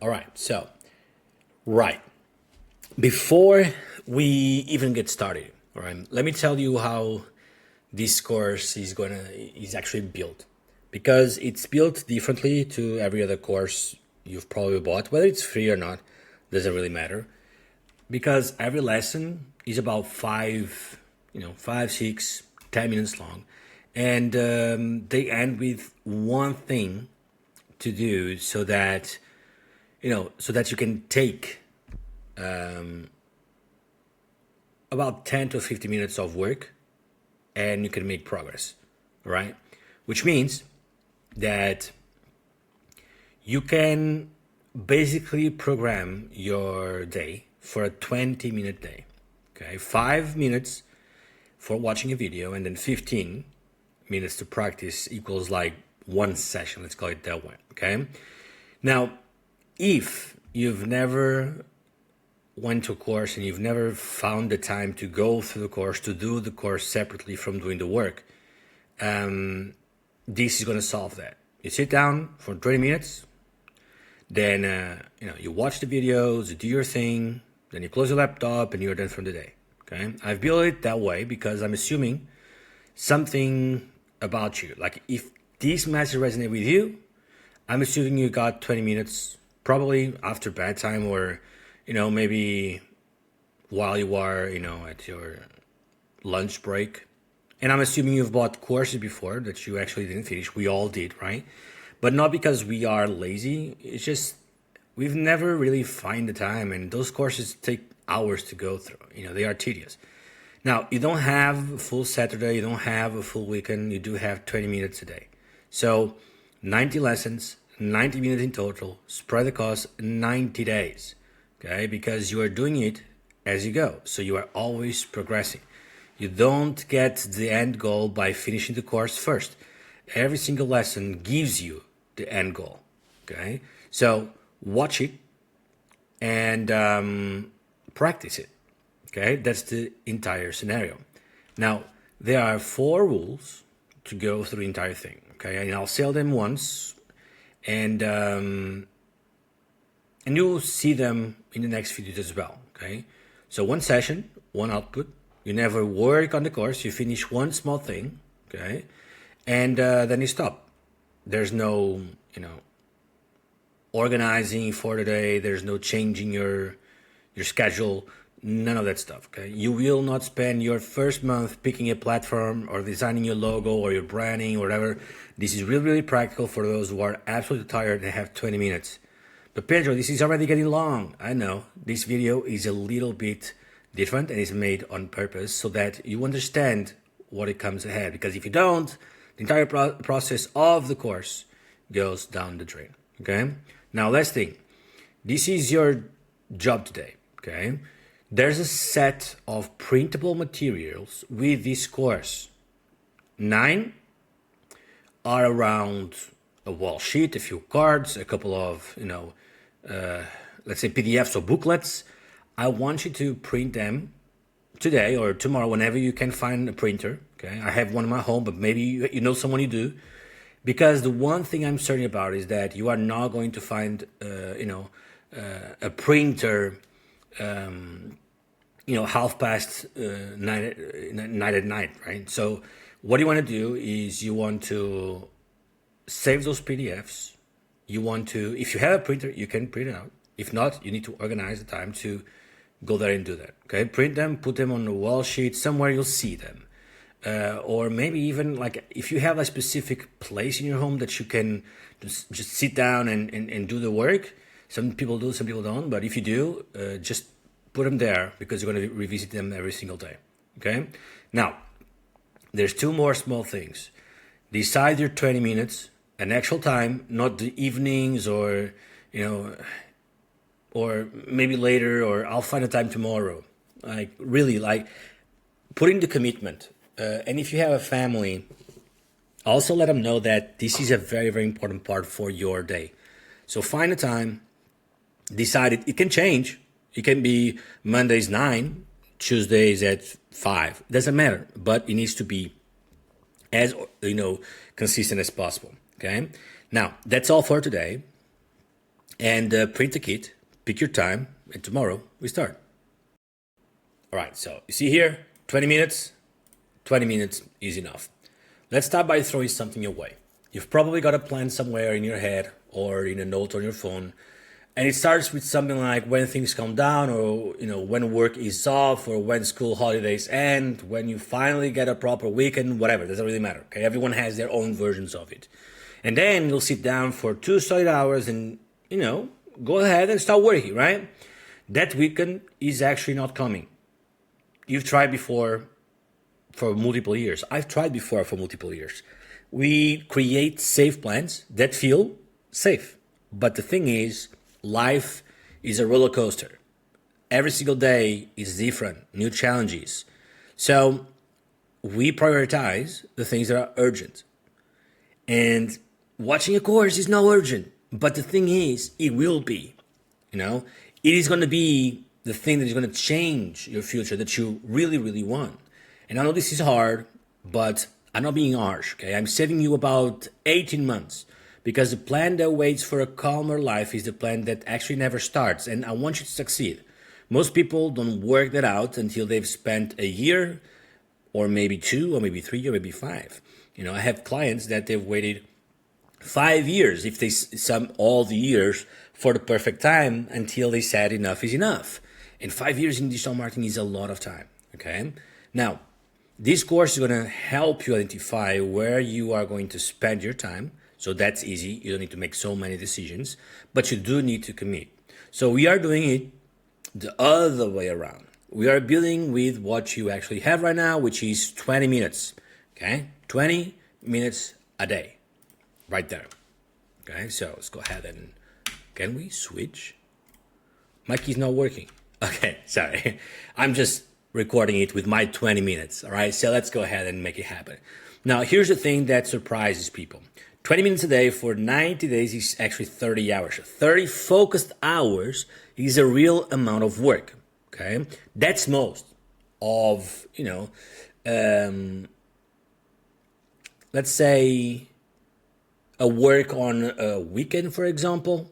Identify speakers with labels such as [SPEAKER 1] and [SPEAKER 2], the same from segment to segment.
[SPEAKER 1] All right. So, right before we even get started, all right, let me tell you how this course is actually built, because it's built differently to every other course you've probably bought, whether it's free or not, doesn't really matter, because every lesson is about 5, 6, 10 minutes long, and they end with one thing to do, so that you can take about 10 to 50 minutes of work and you can make progress, right? Which means that you can basically program your day for a 20-minute day. Okay, 5 minutes for watching a video and then 15 minutes to practice equals like one session. Let's call it that way. Okay. Now, if you've never went to a course and you've never found the time to go through the course, to do the course separately from doing the work, this is going to solve that. You sit down for 20 minutes, then you watch the videos, you do your thing, then you close your laptop and you're done for the day. Okay, I've built it that way because I'm assuming something about you. Like, if this message resonates with you, I'm assuming you got 20 minutes, probably after bedtime, or maybe while you are at your lunch break. And I'm assuming you've bought courses before that you actually didn't finish. We all did, right? But not because we are lazy. It's just we've never really find the time, and those courses take hours to go through. They are tedious. Now, you don't have a full Saturday, you don't have a full weekend, you do have 20 minutes a day. So 90 lessons, 90 minutes in total, spread across 90 days. Okay, because you are doing it as you go. So you are always progressing. You don't get the end goal by finishing the course first. Every single lesson gives you the end goal. Okay, so watch it and practice it. Okay, that's the entire scenario. Now, there are 4 rules to go through the entire thing. Okay, and I'll say them once, and you'll see them in the next videos as well. Okay, so one session, one output. You never work on the course. You finish one small thing. Okay, and then you stop. There's no organizing for the day. There's no changing your schedule. None of that stuff. Okay, you will not spend your first month picking a platform or designing your logo or your branding or whatever. This is really, really practical for those who are absolutely tired and have 20 minutes. But Pedro, this is already getting long. I know this video is a little bit different and is made on purpose so that you understand what it comes ahead. Because if you don't, the entire process of the course goes down the drain. Okay. Now, last thing. This is your job today. Okay. There's a set of printable materials with this course. 9 are around a wall sheet, a few cards, a couple of, let's say PDFs or booklets. I want you to print them today or tomorrow, whenever you can find a printer. Okay, I have one in my home, but maybe you know someone you do. Because the one thing I'm certain about is that you are not going to find, a printer, half past night at night, right? So what you want to do is you want to save those PDFs. You want to, if you have a printer, you can print it out. If not, you need to organize the time to go there and do that. Okay, print them, put them on a wall sheet somewhere you'll see them. Or maybe even like if you have a specific place in your home that you can just sit down and do the work. Some people do, some people don't. But if you do, just put them there because you're going to revisit them every single day. Okay. Now, there's 2 more small things. Decide your 20 minutes, an actual time, not the evenings or maybe later, or I'll find a time tomorrow. Like really, like putting the commitment. And if you have a family, also let them know that this is a very, very important part for your day. So find a time, decide it. It can change. It can be Mondays 9, Tuesdays at 5. Doesn't matter, but it needs to be as consistent as possible. Okay. Now that's all for today. and print the kit, pick your time, and tomorrow we start. All right, so you see here, 20 minutes. 20 minutes is enough. Let's start by throwing something your way. You've probably got a plan somewhere in your head or in a note on your phone, and it starts with something like when things calm down, or when work is off, or when school holidays end, when you finally get a proper weekend, whatever. Doesn't really matter. Okay, everyone has their own versions of it, and then you'll sit down for 2 solid hours and go ahead and start working. Right? That weekend is actually not coming. You've tried before for multiple years. I've tried before for multiple years. We create safe plans that feel safe. But the thing is, life is a roller coaster. Every single day is different, new challenges. So we prioritize the things that are urgent. And watching a course is not urgent. But the thing is, it will be. It is going to be the thing that is going to change your future that you really, really want. And I know this is hard, but I'm not being harsh, okay? I'm saving you about 18 months because the plan that waits for a calmer life is the plan that actually never starts. And I want you to succeed. Most people don't work that out until they've spent a year or maybe 2 or maybe 3 or maybe 5. I have clients that they've waited 5 years, if they sum all the years, for the perfect time until they said enough is enough. And 5 years in digital marketing is a lot of time, okay? Now, this course is going to help you identify where you are going to spend your time. So that's easy. You don't need to make so many decisions, but you do need to commit. So we are doing it the other way around. We are building with what you actually have right now, which is 20 minutes. Okay? 20 minutes a day. Right there. Okay? So let's go ahead and... Can we switch? My key's not working. Okay, sorry. I'm just recording it with my 20 minutes, all right? So let's go ahead and make it happen. Now, here's the thing that surprises people. 20 minutes a day for 90 days is actually 30 hours. 30 focused hours is a real amount of work, okay? That's most of, let's say a work on a weekend, for example.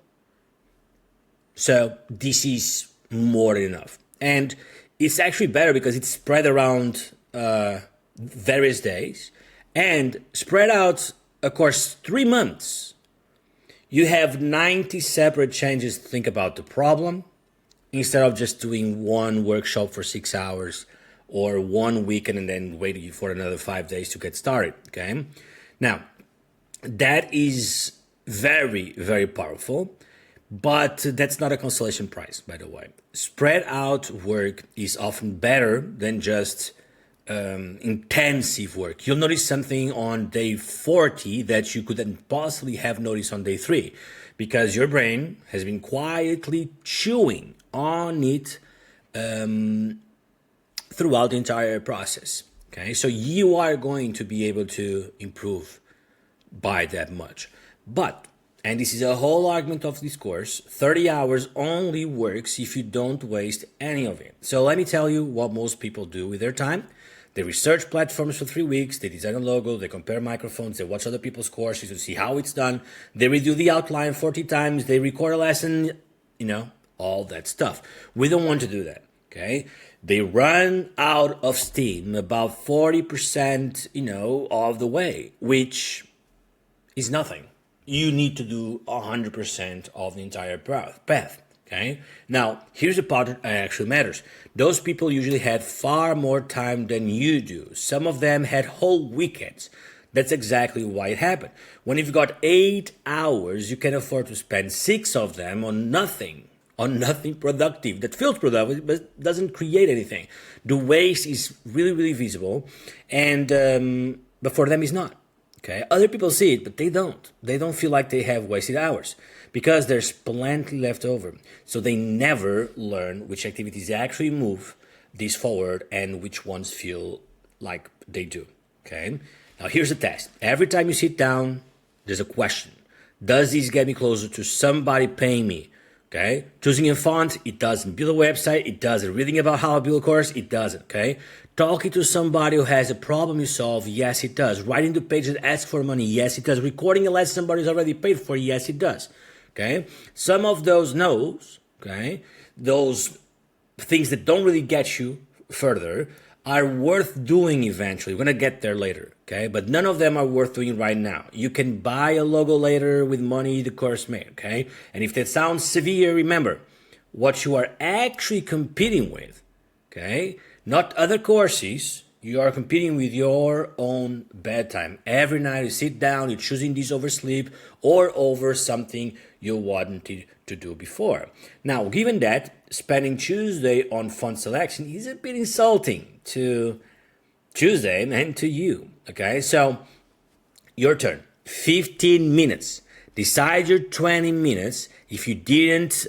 [SPEAKER 1] So this is more than enough. And it's actually better because it's spread around various days and spread out across 3 months. You have 90 separate changes to think about the problem instead of just doing one workshop for 6 hours or one weekend and then waiting for another 5 days to get started, okay? Now, that is very, very powerful. But that's not a consolation prize, by the way. Spread out work is often better than just intensive work. You'll notice something on day 40 that you couldn't possibly have noticed on day 3 because your brain has been quietly chewing on it throughout the entire process. Okay, so you are going to be able to improve by that much. But and this is a whole argument of this course, 30 hours only works if you don't waste any of it. So let me tell you what most people do with their time. They research platforms for 3 weeks, they design a logo, they compare microphones, they watch other people's courses to see how it's done, they redo the outline 40 times, they record a lesson, all that stuff. We don't want to do that, okay? They run out of steam about 40%, of the way, which is nothing. You need to do 100% of the entire path, okay? Now, here's the part that actually matters. Those people usually had far more time than you do. Some of them had whole weekends. That's exactly why it happened. When you've got 8 hours, you can afford to spend 6 of them on nothing productive that feels productive but doesn't create anything. The waste is really, really visible, and but for them it's not. Okay, other people see it, but they don't. They don't feel like they have wasted hours because there's plenty left over. So they never learn which activities actually move this forward and which ones feel like they do. Okay, now here's the test. Every time you sit down, there's a question. Does this get me closer to somebody paying me? Okay, choosing a font, it doesn't. Build a website, it doesn't. Reading about how to build a course, it doesn't. Okay, talking to somebody who has a problem you solve, yes, it does. Writing the page that asks for money, yes, it does. Recording a lesson somebody's already paid for, yes, it does. Okay, some of those no's, okay, those things that don't really get you further are worth doing eventually. We're gonna get there later, okay? But none of them are worth doing right now. You can buy a logo later with money the course made, okay? And if that sounds severe, remember what you are actually competing with, okay? Not other courses. You are competing with your own bedtime. Every night you sit down, you're choosing this over sleep or over something you wanted to do before. Now, given that, spending Tuesday on font selection is a bit insulting to Tuesday and to you, okay? So, your turn. 15 minutes. Decide your 20 minutes if you didn't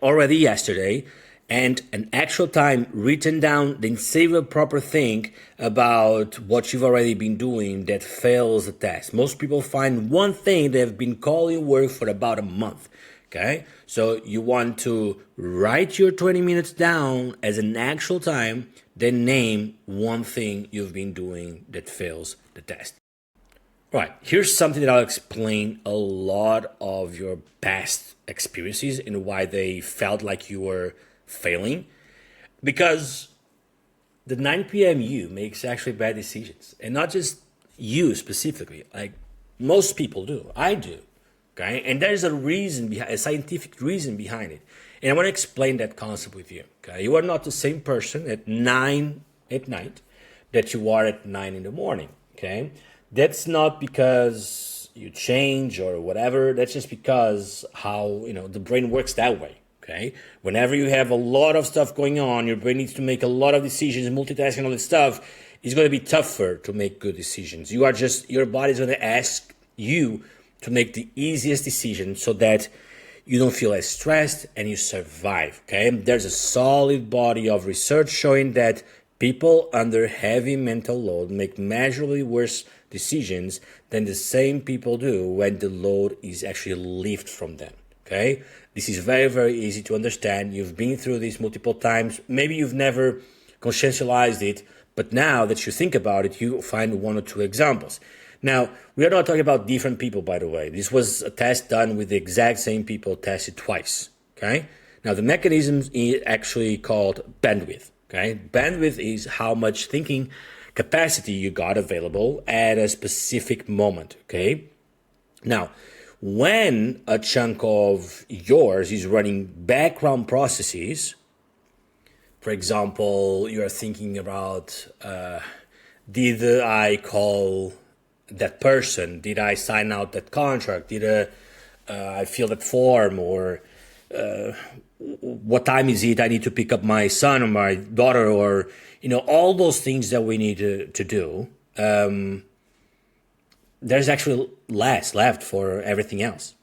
[SPEAKER 1] already yesterday, and an actual time written down, then save a proper think about what you've already been doing that fails the test. Most people find one thing they've been calling work for about a month. Okay, so you want to write your 20 minutes down as an actual time, then name one thing you've been doing that fails the test. Right, here's something that I'll explain a lot of your past experiences and why they felt like you were failing, because the 9 p.m. you makes actually bad decisions, and not just you specifically, like most people do. I do, okay? And there's a reason behind, a scientific reason behind it, and I want to explain that concept with you. Okay, you are not the same person at 9 at night that you are at 9 in the morning. Okay, that's not because you change or whatever. That's just because how the brain works that way. Okay, whenever you have a lot of stuff going on, your brain needs to make a lot of decisions, multitasking, all this stuff. It's going to be tougher to make good decisions. Your body's going to ask you to make the easiest decision so that you don't feel as stressed and you survive. Okay, there's a solid body of research showing that people under heavy mental load make measurably worse decisions than the same people do when the load is actually lifted from them. Okay, this is very, very easy to understand. You've been through this multiple times. Maybe you've never conscientized it, but now that you think about it, you find one or two examples. Now, we are not talking about different people, by the way. This was a test done with the exact same people tested twice. Okay, now the mechanism is actually called bandwidth. Okay, bandwidth is how much thinking capacity you got available at a specific moment. Okay, now, when a chunk of yours is running background processes, for example, you're thinking about, did I call that person? Did I sign out that contract? Did I fill that form? Or what time is it? I need to pick up my son or my daughter, or, all those things that we need to do. There's actually less left for everything else,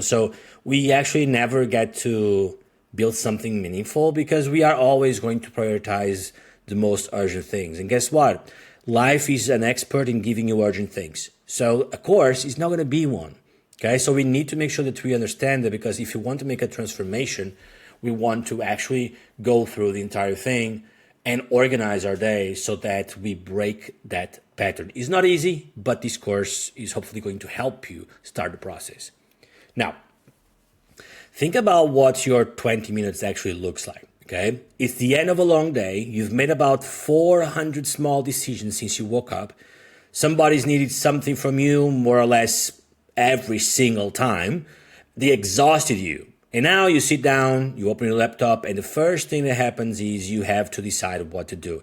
[SPEAKER 1] so we actually never get to build something meaningful because we are always going to prioritize the most urgent things. And guess what? Life is an expert in giving you urgent things. So a course is not going to be one. Okay, so we need to make sure that we understand that, because if you want to make a transformation, we want to actually go through the entire thing and organize our day so that we break that pattern. It's not easy, but this course is hopefully going to help you start the process. Now, think about what your 20 minutes actually looks like, okay? It's the end of a long day. You've made about 400 small decisions since you woke up. Somebody's needed something from you more or less every single time. They exhausted you. And now you sit down, you open your laptop, and the first thing that happens is you have to decide what to do.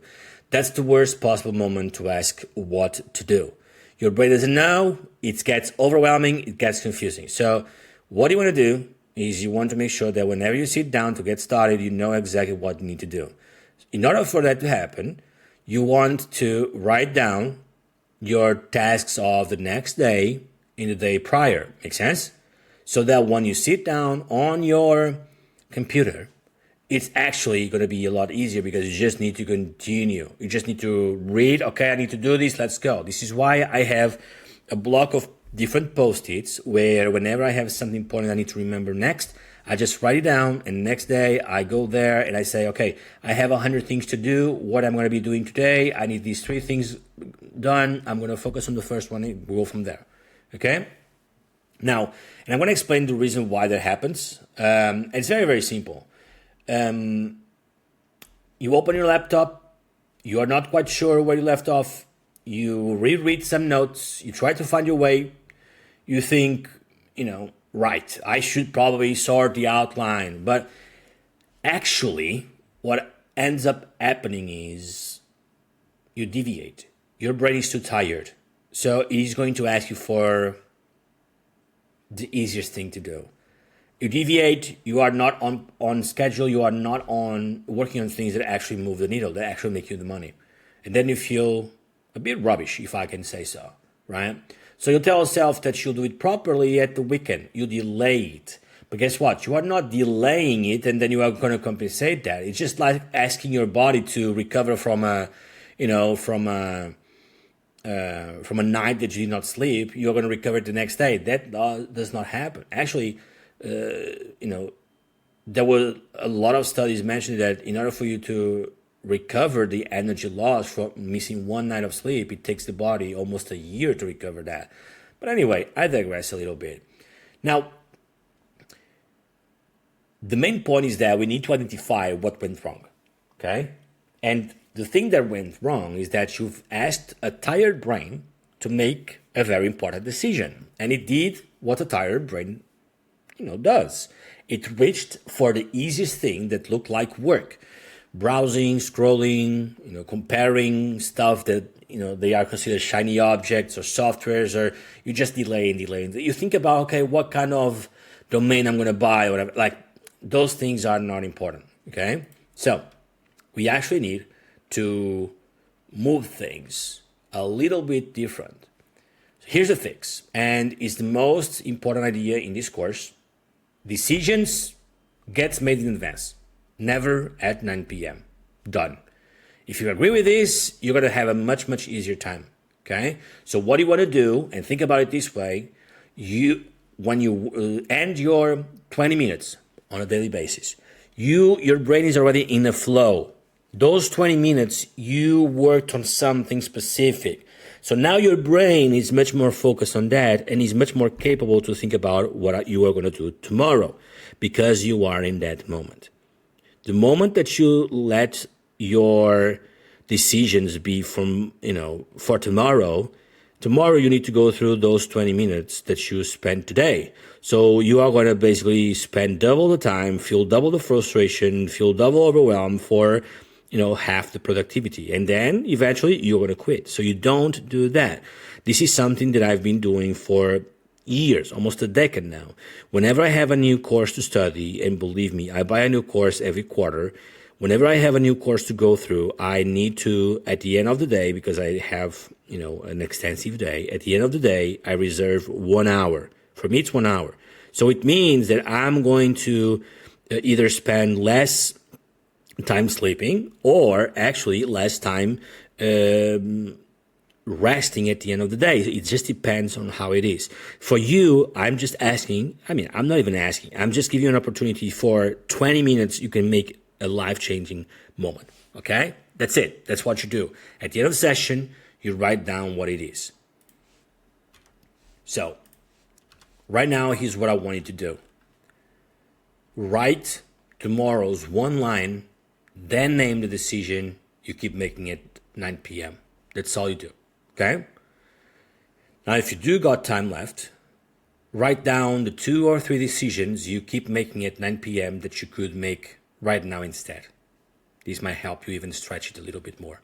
[SPEAKER 1] That's the worst possible moment to ask what to do. Your brain doesn't know, it gets overwhelming, it gets confusing. So what you want to do is you want to make sure that whenever you sit down to get started, you know exactly what you need to do. In order for that to happen, you want to write down your tasks of the next day in the day prior. Make sense? So that when you sit down on your computer, it's actually going to be a lot easier because you just need to continue. You just need to read, okay, I need to do this, let's go. This is why I have a block of different post-its where whenever I have something important I need to remember next, I just write it down, and next day I go there and I say, okay, I have 100 things to do. What I'm going to be doing today, I need these 3 things done. I'm going to focus on the first one and go from there. Okay? Now, and I'm going to explain the reason why that happens. It's very, very simple. You open your laptop, you are not quite sure where you left off, you reread some notes, you try to find your way, you think, right, I should probably sort the outline. But actually, what ends up happening is you deviate. Your brain is too tired. So it is going to ask you for the easiest thing to do. You deviate, you are not on schedule, you are not on working on things that actually move the needle, that actually make you the money. And then you feel a bit rubbish, if I can say so, right? So you tell yourself that you'll do it properly at the weekend. You delay it. But guess what? You are not delaying it and then you are going to compensate that. It's just like asking your body to recover from a night that you did not sleep. You're going to recover the next day. That does not happen. Actually, there were a lot of studies mentioning that in order for you to recover the energy loss from missing one night of sleep, it takes the body almost a year to recover that. But anyway, I digress a little bit. Now, the main point is that we need to identify what went wrong, okay? And the thing that went wrong is that you've asked a tired brain to make a very important decision. And it did what a tired brain does. It reached for the easiest thing that looked like work. Browsing, scrolling, comparing stuff that, they are considered shiny objects or softwares, or you just delay and delay. You think about, okay, what kind of domain I'm going to buy or whatever. Like, those things are not important, okay? So we actually need to move things a little bit different. So here's the fix, and it's the most important idea in this course. Decisions gets made in advance, never at 9 p.m. Done. If you agree with this, you're going to have a much, much easier time, okay? So what you want to do, and think about it this way, when you end your 20 minutes on a daily basis, your brain is already in a flow. Those 20 minutes, you worked on something specific. So now your brain is much more focused on that and is much more capable to think about what you are going to do tomorrow because you are in that moment. The moment that you let your decisions be from, for tomorrow you need to go through those 20 minutes that you spent today. So you are going to basically spend double the time, feel double the frustration, feel double overwhelmed for half the productivity. And then eventually you're going to quit. So you don't do that. This is something that I've been doing for years, almost a decade now. Whenever I have a new course to study, and believe me, I buy a new course every quarter. Whenever I have a new course to go through, I need to, at the end of the day, because I have, an extensive day, at the end of the day, I reserve 1 hour. For me, it's 1 hour. So it means that I'm going to either spend less time sleeping or actually less time resting at the end of the day. It just depends on how it is. For you, I'm just asking, I'm not even asking, I'm just giving you an opportunity for 20 minutes you can make a life-changing moment, okay? That's it. That's what you do. At the end of the session, you write down what it is. So, right now, here's what I want you to do. Write tomorrow's one line, then name the decision. You keep making it 9 p.m. That's all you do, okay? Now, if you do got time left, write down the 2 or 3 decisions you keep making at 9 p.m. that you could make right now instead. This might help you even stretch it a little bit more.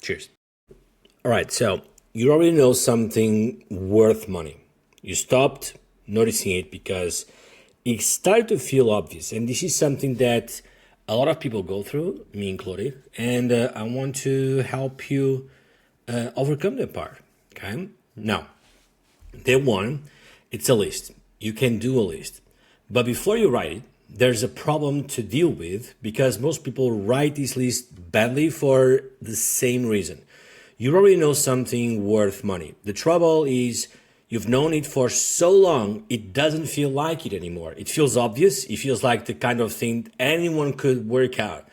[SPEAKER 1] Cheers. All right, so you already know something worth money. You stopped noticing it because it started to feel obvious. And this is something that a lot of people go through, me included. And I want to help you overcome that part, okay? Now, day one, it's a list. You can do a list. But before you write it, there's a problem to deal with because most people write this list badly for the same reason. You already know something worth money. The trouble is you've known it for so long, it doesn't feel like it anymore. It feels obvious. It feels like the kind of thing anyone could work out.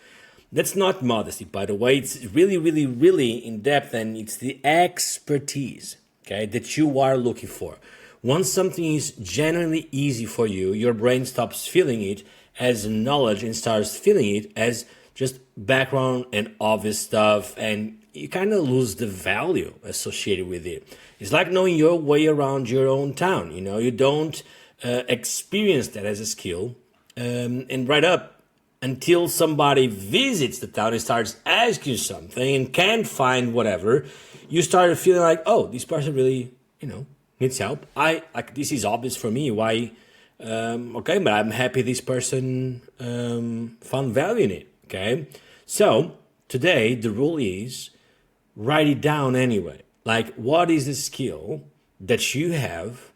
[SPEAKER 1] That's not modesty, by the way. It's really, really, really in depth, and it's the expertise, okay, that you are looking for. Once something is genuinely easy for you, your brain stops feeling it as knowledge and starts feeling it as just background and obvious stuff, and you kind of lose the value associated with it. It's like knowing your way around your own town. You don't experience that as a skill, and right up until somebody visits the town and starts asking you something and can't find whatever, you start feeling like, oh, this person really, needs help. I like this is obvious for me. Why? Okay, but I'm happy this person found value in it. Okay, so today the rule is write it down anyway. Like, what is the skill that you have,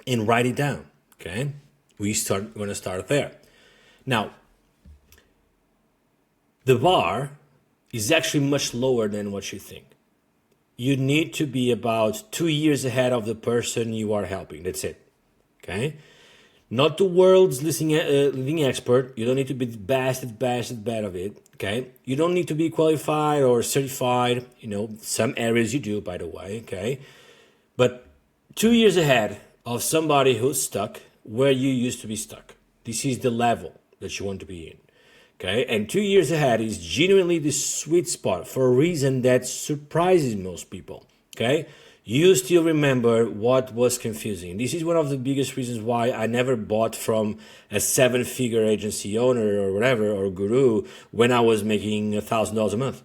[SPEAKER 1] and write it down. Okay, we're going to start there. Now, the bar is actually much lower than what you think. You need to be about 2 years ahead of the person you are helping. That's it. Okay? Not the world's leading expert. You don't need to be the best of it. Okay? You don't need to be qualified or certified. Some areas you do, by the way. Okay? But 2 years ahead of somebody who's stuck where you used to be stuck. This is the level that you want to be in. Okay, and 2 years ahead is genuinely the sweet spot for a reason that surprises most people. Okay, you still remember what was confusing. This is one of the biggest reasons why I never bought from a 7-figure agency owner or whatever, or guru, when I was making $1,000 a month.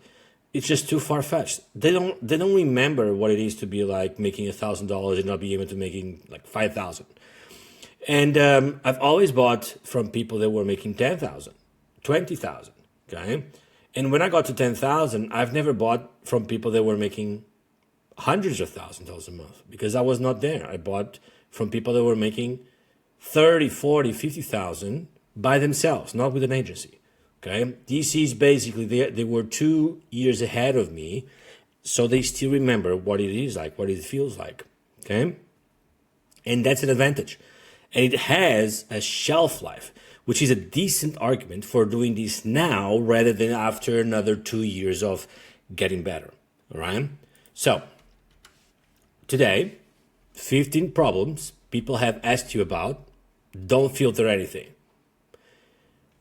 [SPEAKER 1] It's just too far-fetched. They don't remember what it is to be like making $1,000 and not be able to making like 5,000. And I've always bought from people that were making 10,000. 20,000, okay? And when I got to 10,000, I've never bought from people that were making hundreds of $1,000s a month, because I was not there. I bought from people that were making 30, 40, 50,000 by themselves, not with an agency, okay? This is basically, they were 2 years ahead of me, so they still remember what it is like, what it feels like, okay? And that's an advantage. And it has a shelf life, which is a decent argument for doing this now rather than after another 2 years of getting better, all right? So, today, 15 problems people have asked you about. Don't filter anything.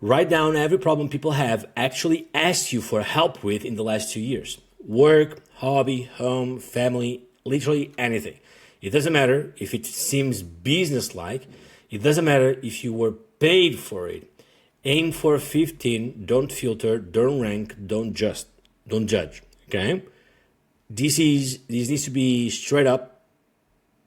[SPEAKER 1] Write down every problem people have actually asked you for help with in the last 2 years. Work, hobby, home, family, literally anything. It doesn't matter if it seems business-like. It doesn't matter if you were paid for it. Aim for 15. Don't filter. Don't rank. Don't judge. Okay. This needs to be straight up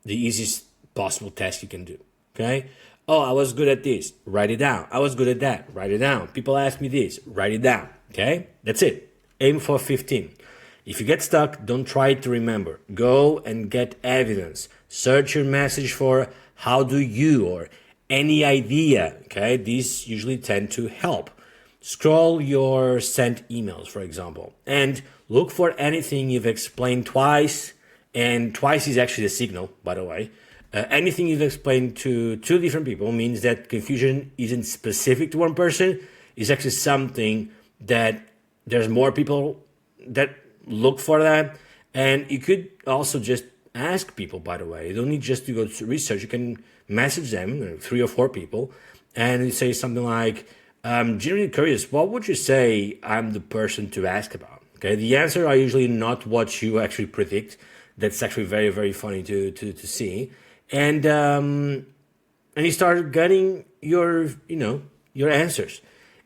[SPEAKER 1] the easiest possible task you can do. Okay. Oh, I was good at this. Write it down. I was good at that. Write it down. People ask me this. Write it down. Okay. That's it. Aim for 15. If you get stuck, don't try to remember. Go and get evidence. Search your message for how do you or any idea, okay? These usually tend to help. Scroll your sent emails, for example, and look for anything you've explained twice, and twice is actually a signal, by the way. Anything you've explained to 2 different people means that confusion isn't specific to one person. It's actually something that there's more people that look for that. And you could also just ask people, by the way. You don't need just to go to research. You can message them, 3 or 4 people, and you say something like, I'm genuinely curious, what would you say I'm the person to ask about? Okay, the answer are usually not what you actually predict. That's actually very, very funny to see. And you start getting your answers.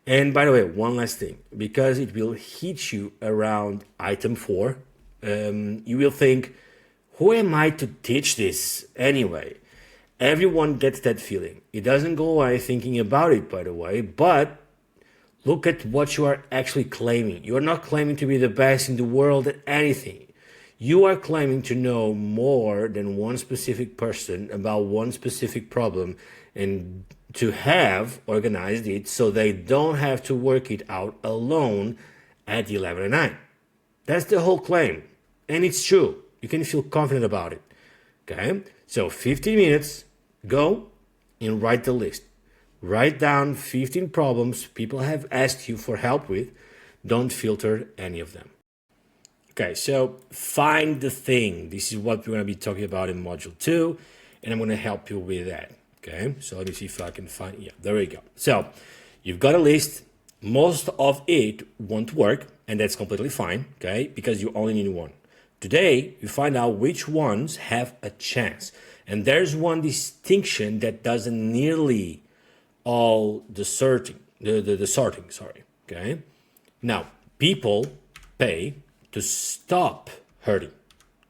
[SPEAKER 1] And by the way, one last thing, because it will hit you around item 4, you will think, who am I to teach this anyway? Everyone gets that feeling. It doesn't go away thinking about it, by the way, but look at what you are actually claiming. You are not claiming to be the best in the world at anything. You are claiming to know more than one specific person about one specific problem, and to have organized it so they don't have to work it out alone at 11 at night. That's the whole claim. And it's true. You can feel confident about it. Okay? So 15 minutes, go and write the list. Write down 15 problems people have asked you for help with. Don't filter any of them. Okay, so find the thing. This is what we're going to be talking about in Module 2. and I'm going to help you with that. Okay, so let me see if I can find, yeah, there we go. So you've got a list. Most of it won't work, and that's completely fine, okay, because you only need one. Today, you find out which ones have a chance. And there's one distinction that doesn't nearly all the sorting, sorry, okay? Now, people pay to stop hurting,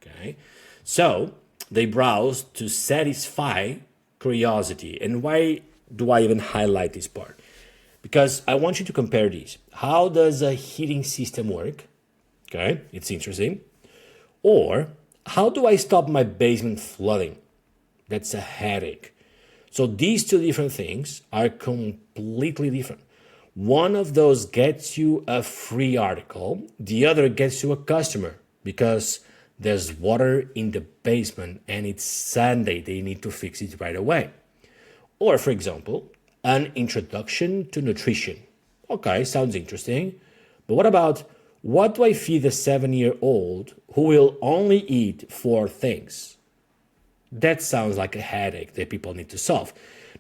[SPEAKER 1] okay? So they browse to satisfy curiosity. And why do I even highlight this part? Because I want you to compare these. How does a heating system work? Okay, it's interesting. Or how do I stop my basement flooding? That's a headache. So these two different things are completely different. One of those gets you a free article, the other gets you a customer because there's water in the basement and it's Sunday. They need to fix it right away. Or, for example, an introduction to nutrition. Okay, sounds interesting. But what do I feed a 7-year-old who will only eat 4 things? That sounds like a headache that people need to solve.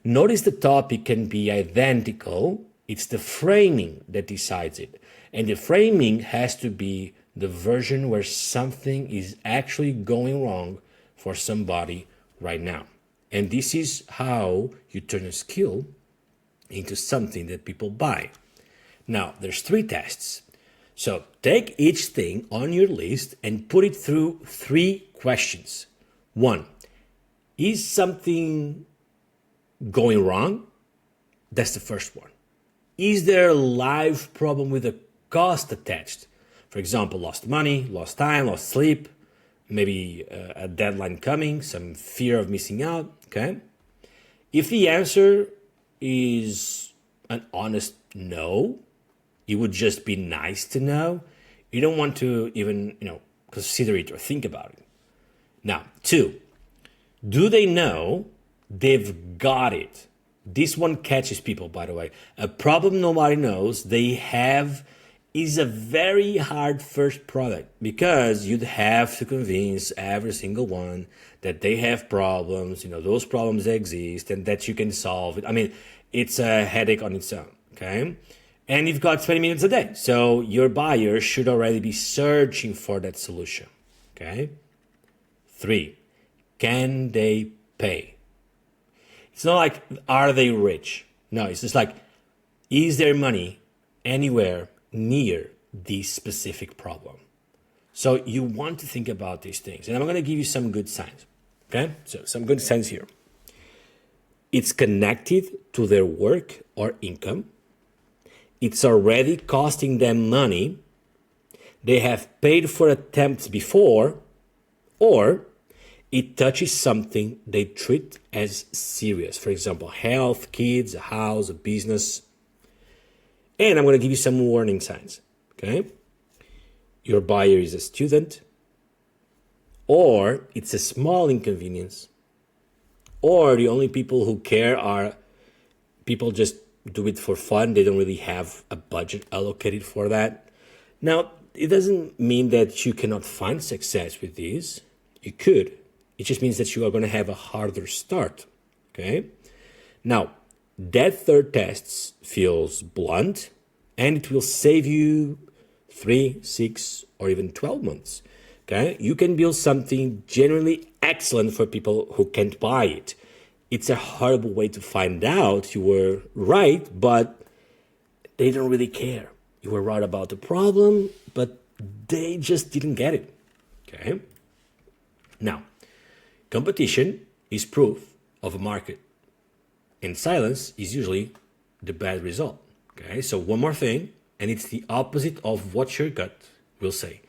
[SPEAKER 1] Notice the topic can be identical. It's the framing that decides it. And the framing has to be the version where something is actually going wrong for somebody right now. And this is how you turn a skill into something that people buy. Now, there's 3 tests. So take each thing on your list and put it through 3 questions. 1, is something going wrong? That's the first one. Is there a live problem with a cost attached? For example, lost money, lost time, lost sleep, maybe a deadline coming, some fear of missing out, okay? If the answer is an honest no, it would just be nice to know. You don't want to even, consider it or think about it. Now, 2, do they know they've got it? This one catches people, by the way. A problem nobody knows they have is a very hard first product because you'd have to convince every single one that they have problems, those problems exist and that you can solve it. I mean, it's a headache on its own, okay? And you've got 20 minutes a day. So your buyer should already be searching for that solution, okay? 3, can they pay? It's not like, are they rich? No, it's just like, is there money anywhere near this specific problem? So you want to think about these things. And I'm going to give you some good signs. Okay? So some good signs here. It's connected to their work or income. It's already costing them money. They have paid for attempts before, or it touches something they treat as serious. For example, health, kids, a house, a business. And I'm going to give you some warning signs, okay? Your buyer is a student, or it's a small inconvenience, or the only people who care are people just do it for fun. They don't really have a budget allocated for that. Now, it doesn't mean that you cannot find success with these. You could. It just means that you are going to have a harder start, okay? Now, that third test feels blunt, and it will save you 3, 6, or even 12 months, okay? You can build something genuinely excellent for people who can't buy it. It's a horrible way to find out you were right, but they don't really care. You were right about the problem, but they just didn't get it, okay? Now, competition is proof of a market, and silence is usually the bad result, okay? So one more thing, and it's the opposite of what your gut will say.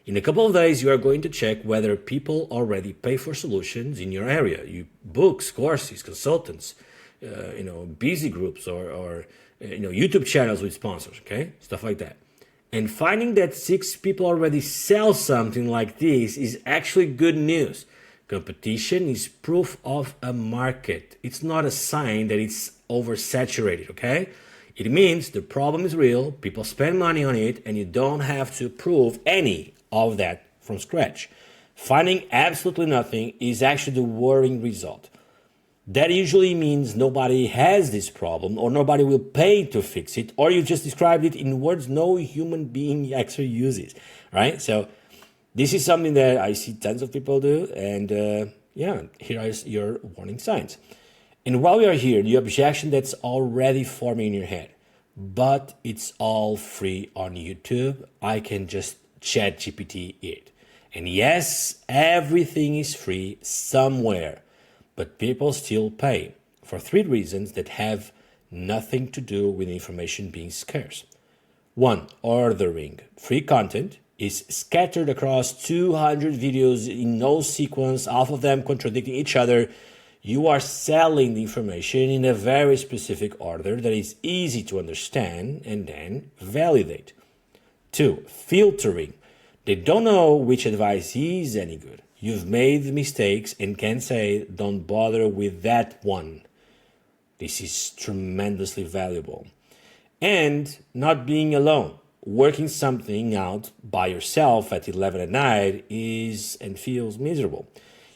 [SPEAKER 1] In a couple of days, you are going to check whether people already pay for solutions in your area. Books, courses, consultants, busy groups or YouTube channels with sponsors, okay? Stuff like that. And finding that 6 people already sell something like this is actually good news. Competition is proof of a market. It's not a sign that it's oversaturated, okay? It means the problem is real, people spend money on it, and you don't have to prove any of that from scratch. Finding absolutely nothing is actually the worrying result. That usually means nobody has this problem, or nobody will pay to fix it, or you just described it in words no human being actually uses, right? So this is something that I see tons of people do, and yeah, here is your warning signs. And while we are here, the objection that's already forming in your head, but it's all free on YouTube. I can just chat GPT it. And yes, everything is free somewhere, but people still pay for 3 reasons that have nothing to do with information being scarce. 1, ordering. Free content is scattered across 200 videos in no sequence, half of them contradicting each other. You are selling the information in a very specific order that is easy to understand and then validate. 2, filtering. They don't know which advice is any good. You've made mistakes and can say, don't bother with that one. This is tremendously valuable. And not being alone. Working something out by yourself at 11 at night is and feels miserable.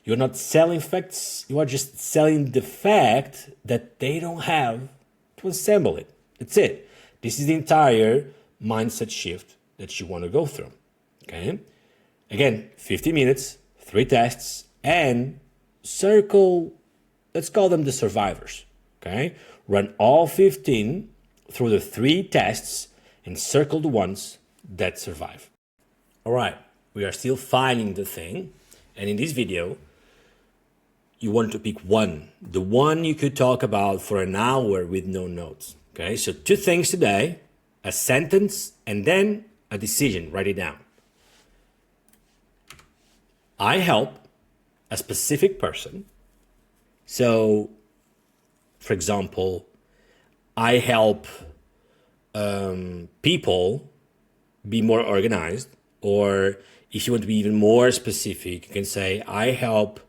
[SPEAKER 1] You're not selling facts, you are just selling the fact that they don't have to assemble it. That's it. This is the entire mindset shift that you want to go through. Okay? Again, 50 minutes, 3 tests, and circle, let's call them the survivors. Okay? Run all 15 through the 3 tests and circle the ones that survive. All right, we are still finding the thing. And in this video, you want to pick one, the one you could talk about for an hour with no notes. Okay, so 2 things today, a sentence and then a decision. Write it down. I help a specific person. So, for example, I help people be more organized, or if you want to be even more specific, you can say, I help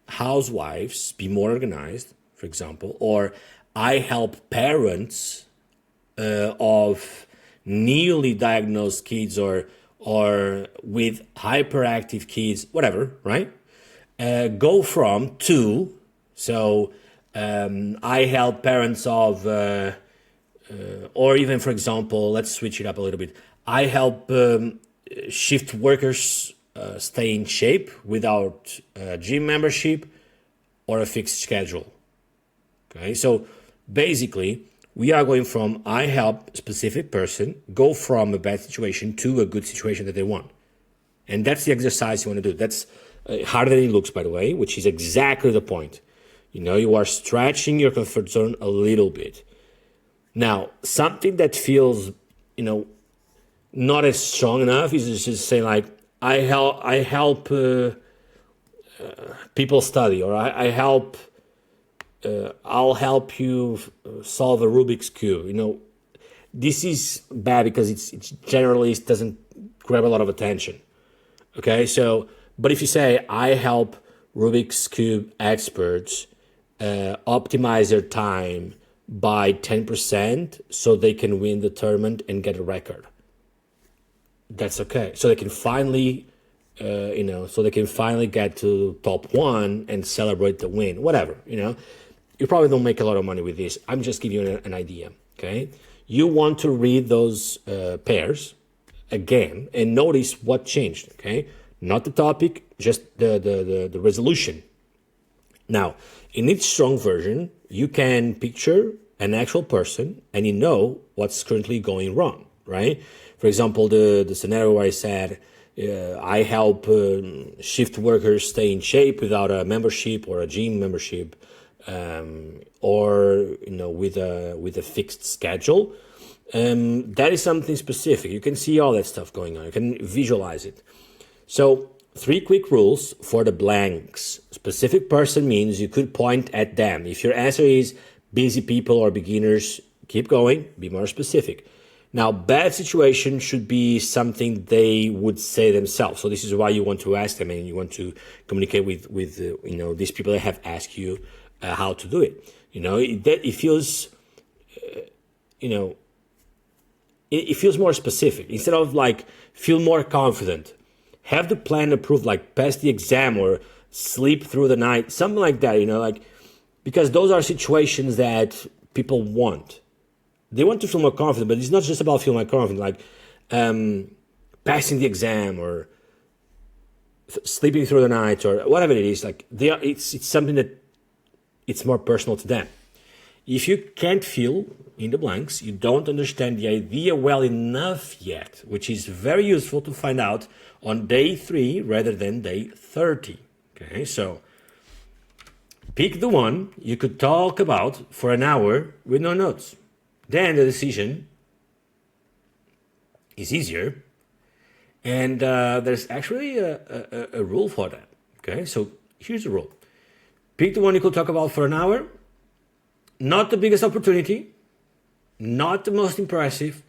[SPEAKER 1] housewives be more organized, for example, or I help parents of newly diagnosed kids or with hyperactive kids, whatever, right? Go from to, so I help parents of, or even, for example, let's switch it up a little bit. I help shift workers stay in shape without a gym membership or a fixed schedule. Okay, so basically, we are going from I help a specific person go from a bad situation to a good situation that they want. And that's the exercise you want to do. That's harder than it looks, by the way, which is exactly the point. You know, you are stretching your comfort zone a little bit. Now, something that feels, not as strong enough is just saying like, I help people study, or I help, I'll help you solve a Rubik's Cube. This is bad because it's generally it doesn't grab a lot of attention. Okay, so, but if you say, I help Rubik's Cube experts optimize their time by 10% so they can win the tournament and get a record. That's okay. So they can finally, so they can finally get to top 1 and celebrate the win, whatever, You probably don't make a lot of money with this. I'm just giving you an idea, okay? You want to read those pairs again and notice what changed, okay? Not the topic, just the resolution. Now, in each strong version, you can picture an actual person and you know what's currently going wrong, right? For example, the scenario where I said, I help shift workers stay in shape without a membership or a gym membership, or with a fixed schedule. That is something specific. You can see all that stuff going on. You can visualize it. So 3 quick rules for the blanks. Specific person means you could point at them. If your answer is busy people or beginners, keep going, be more specific. Now, bad situation should be something they would say themselves. So this is why you want to ask them and you want to communicate with these people that have asked you how to do it. It feels, it feels more specific. Instead of like, feel more confident. have the plan approved, like pass the exam or sleep through the night, something like that, like, because those are situations that people want. They want to feel more confident, but it's not just about feeling more confident, like passing the exam or sleeping through the night or whatever it is. Like it's something that it's more personal to them. If you can't fill in the blanks, you don't understand the idea well enough yet, which is very useful to find out on day 3 rather than day 30. Okay, so pick the one you could talk about for an hour with no notes. Then the decision is easier. And there's actually a rule for that. Okay, so here's the rule. Pick the one you could talk about for an hour. Not the biggest opportunity, not the most impressive,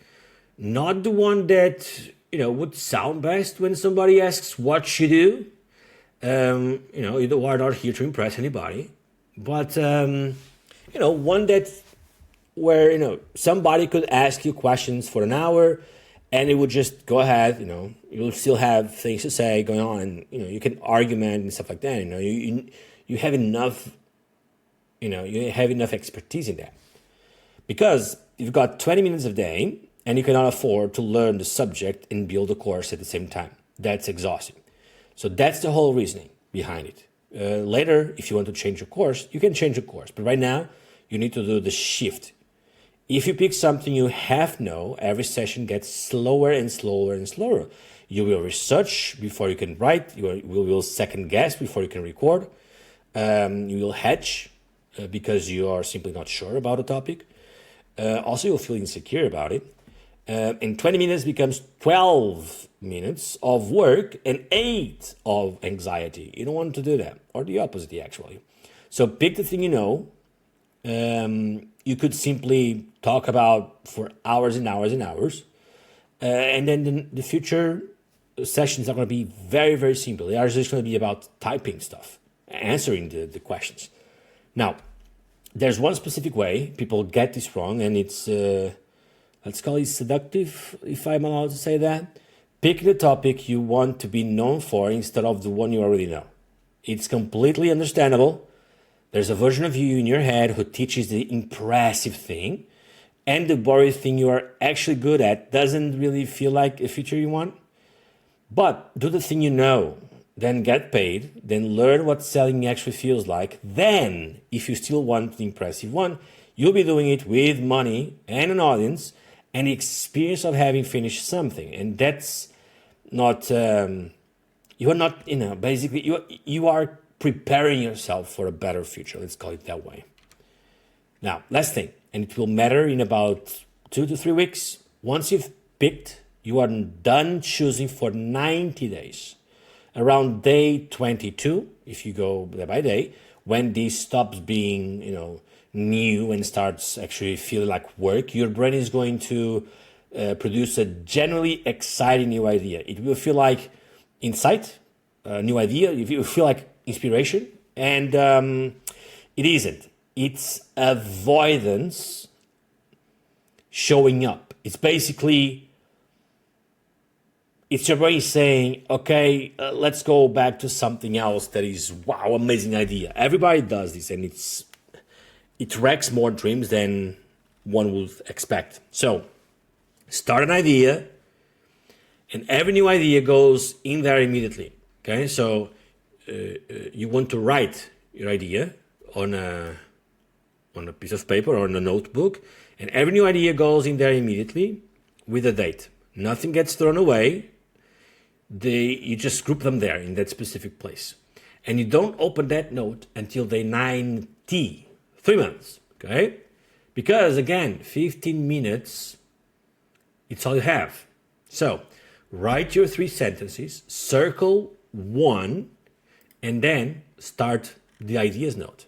[SPEAKER 1] not the one that would sound best when somebody asks what you do. You are not here to impress anybody, but one that where somebody could ask you questions for an hour, and it would just go ahead. You'll still have things to say going on, and you can argument and stuff like that. You have enough. You have enough expertise in that. Because you've got 20 minutes a day and you cannot afford to learn the subject and build a course at the same time. That's exhausting. So that's the whole reasoning behind it. Later, if you want to change your course, you can change your course. But right now, you need to do the shift. If you pick something you have know, every session gets slower and slower and slower. You will research before you can write. You will second guess before you can record. You will hedge. Because you are simply not sure about a topic. Also, you'll feel insecure about it. And 20 minutes becomes 12 minutes of work and 8 of anxiety. You don't want to do that, or the opposite, actually. So pick the thing you know. You could simply talk about for hours and hours and hours. And then the future sessions are going to be very, very simple. They are just going to be about typing stuff, answering the questions. Now, there's one specific way people get this wrong, and it's, let's call it seductive, if I'm allowed to say that. Pick the topic you want to be known for instead of the one you already know. It's completely understandable. There's a version of you in your head who teaches the impressive thing, and the boring thing you are actually good at doesn't really feel like a feature you want. But do the thing you know. Then get paid, then learn what selling actually feels like. Then, if you still want the impressive one, you'll be doing it with money and an audience and the experience of having finished something. And that's not, you are not, basically, you are preparing yourself for a better future. Let's call it that way. Now, last thing, and it will matter in about 2 to 3 weeks. Once you've picked, you are done choosing for 90 days. Around day 22, if you go day by day, when this stops being, new and starts actually feeling like work, your brain is going to produce a genuinely exciting new idea. It will feel like insight, a new idea. It will feel like inspiration, and it isn't. It's avoidance showing up. It's basically. It's your brain saying, okay, let's go back to something else that is, wow, amazing idea. Everybody does this, and it wrecks more dreams than one would expect. So start an idea, and every new idea goes in there immediately. Okay, so you want to write your idea on a piece of paper or on a notebook, and every new idea goes in there immediately with a date. Nothing gets thrown away. You just group them there in that specific place. And you don't open that note until day 90, 3 months, okay? Because again, 15 minutes, it's all you have. So write your 3 sentences, circle 1, and then start the ideas note.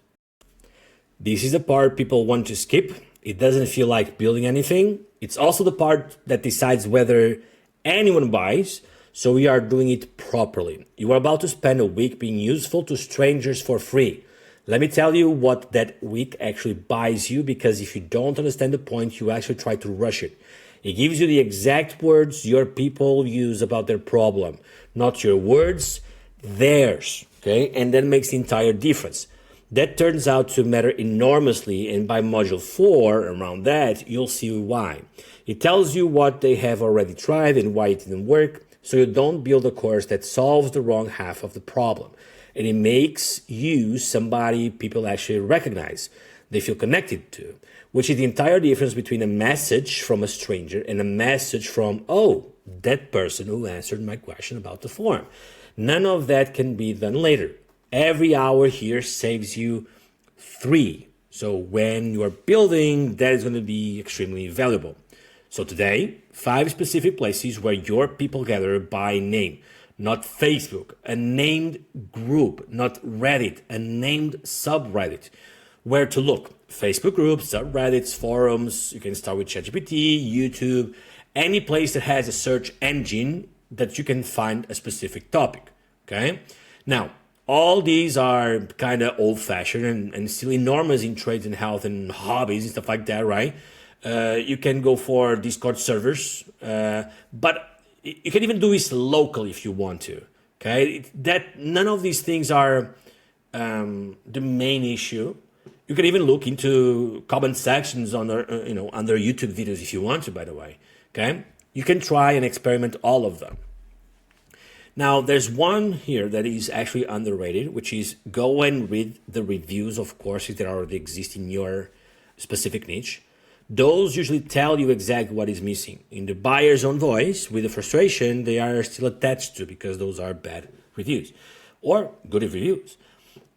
[SPEAKER 1] This is the part people want to skip. It doesn't feel like building anything. It's also the part that decides whether anyone buys, so we are doing it properly. You are about to spend a week being useful to strangers for free. Let me tell you what that week actually buys you, because if you don't understand the point, you actually try to rush it. It gives you the exact words your people use about their problem, not your words, theirs, okay? And that makes the entire difference. That turns out to matter enormously, and by module 4, around that, you'll see why. It tells you what they have already tried and why it didn't work, so you don't build a course that solves the wrong half of the problem. And it makes you somebody people actually recognize, they feel connected to, which is the entire difference between a message from a stranger and a message from, oh, that person who answered my question about the form. None of that can be done later. Every hour here saves you 3. So when you are building, that is going to be extremely valuable. So today, 5 specific places where your people gather by name. Not Facebook, a named group, not Reddit, a named subreddit. Where to look? Facebook groups, subreddits, forums. You can start with ChatGPT, YouTube, any place that has a search engine that you can find a specific topic. Okay? Now, all these are kind of old-fashioned and still enormous in trades and health and hobbies and stuff like that, right? You can go for Discord servers, but you can even do this locally if you want to. Okay, that none of these things are the main issue. You can even look into comment sections under under YouTube videos if you want to. By the way, okay, you can try and experiment all of them. Now, there's one here that is actually underrated, which is go and read the reviews of courses that already exist in your specific niche. Those usually tell you exactly what is missing. In the buyer's own voice, with the frustration they are still attached to, because those are bad reviews or good reviews.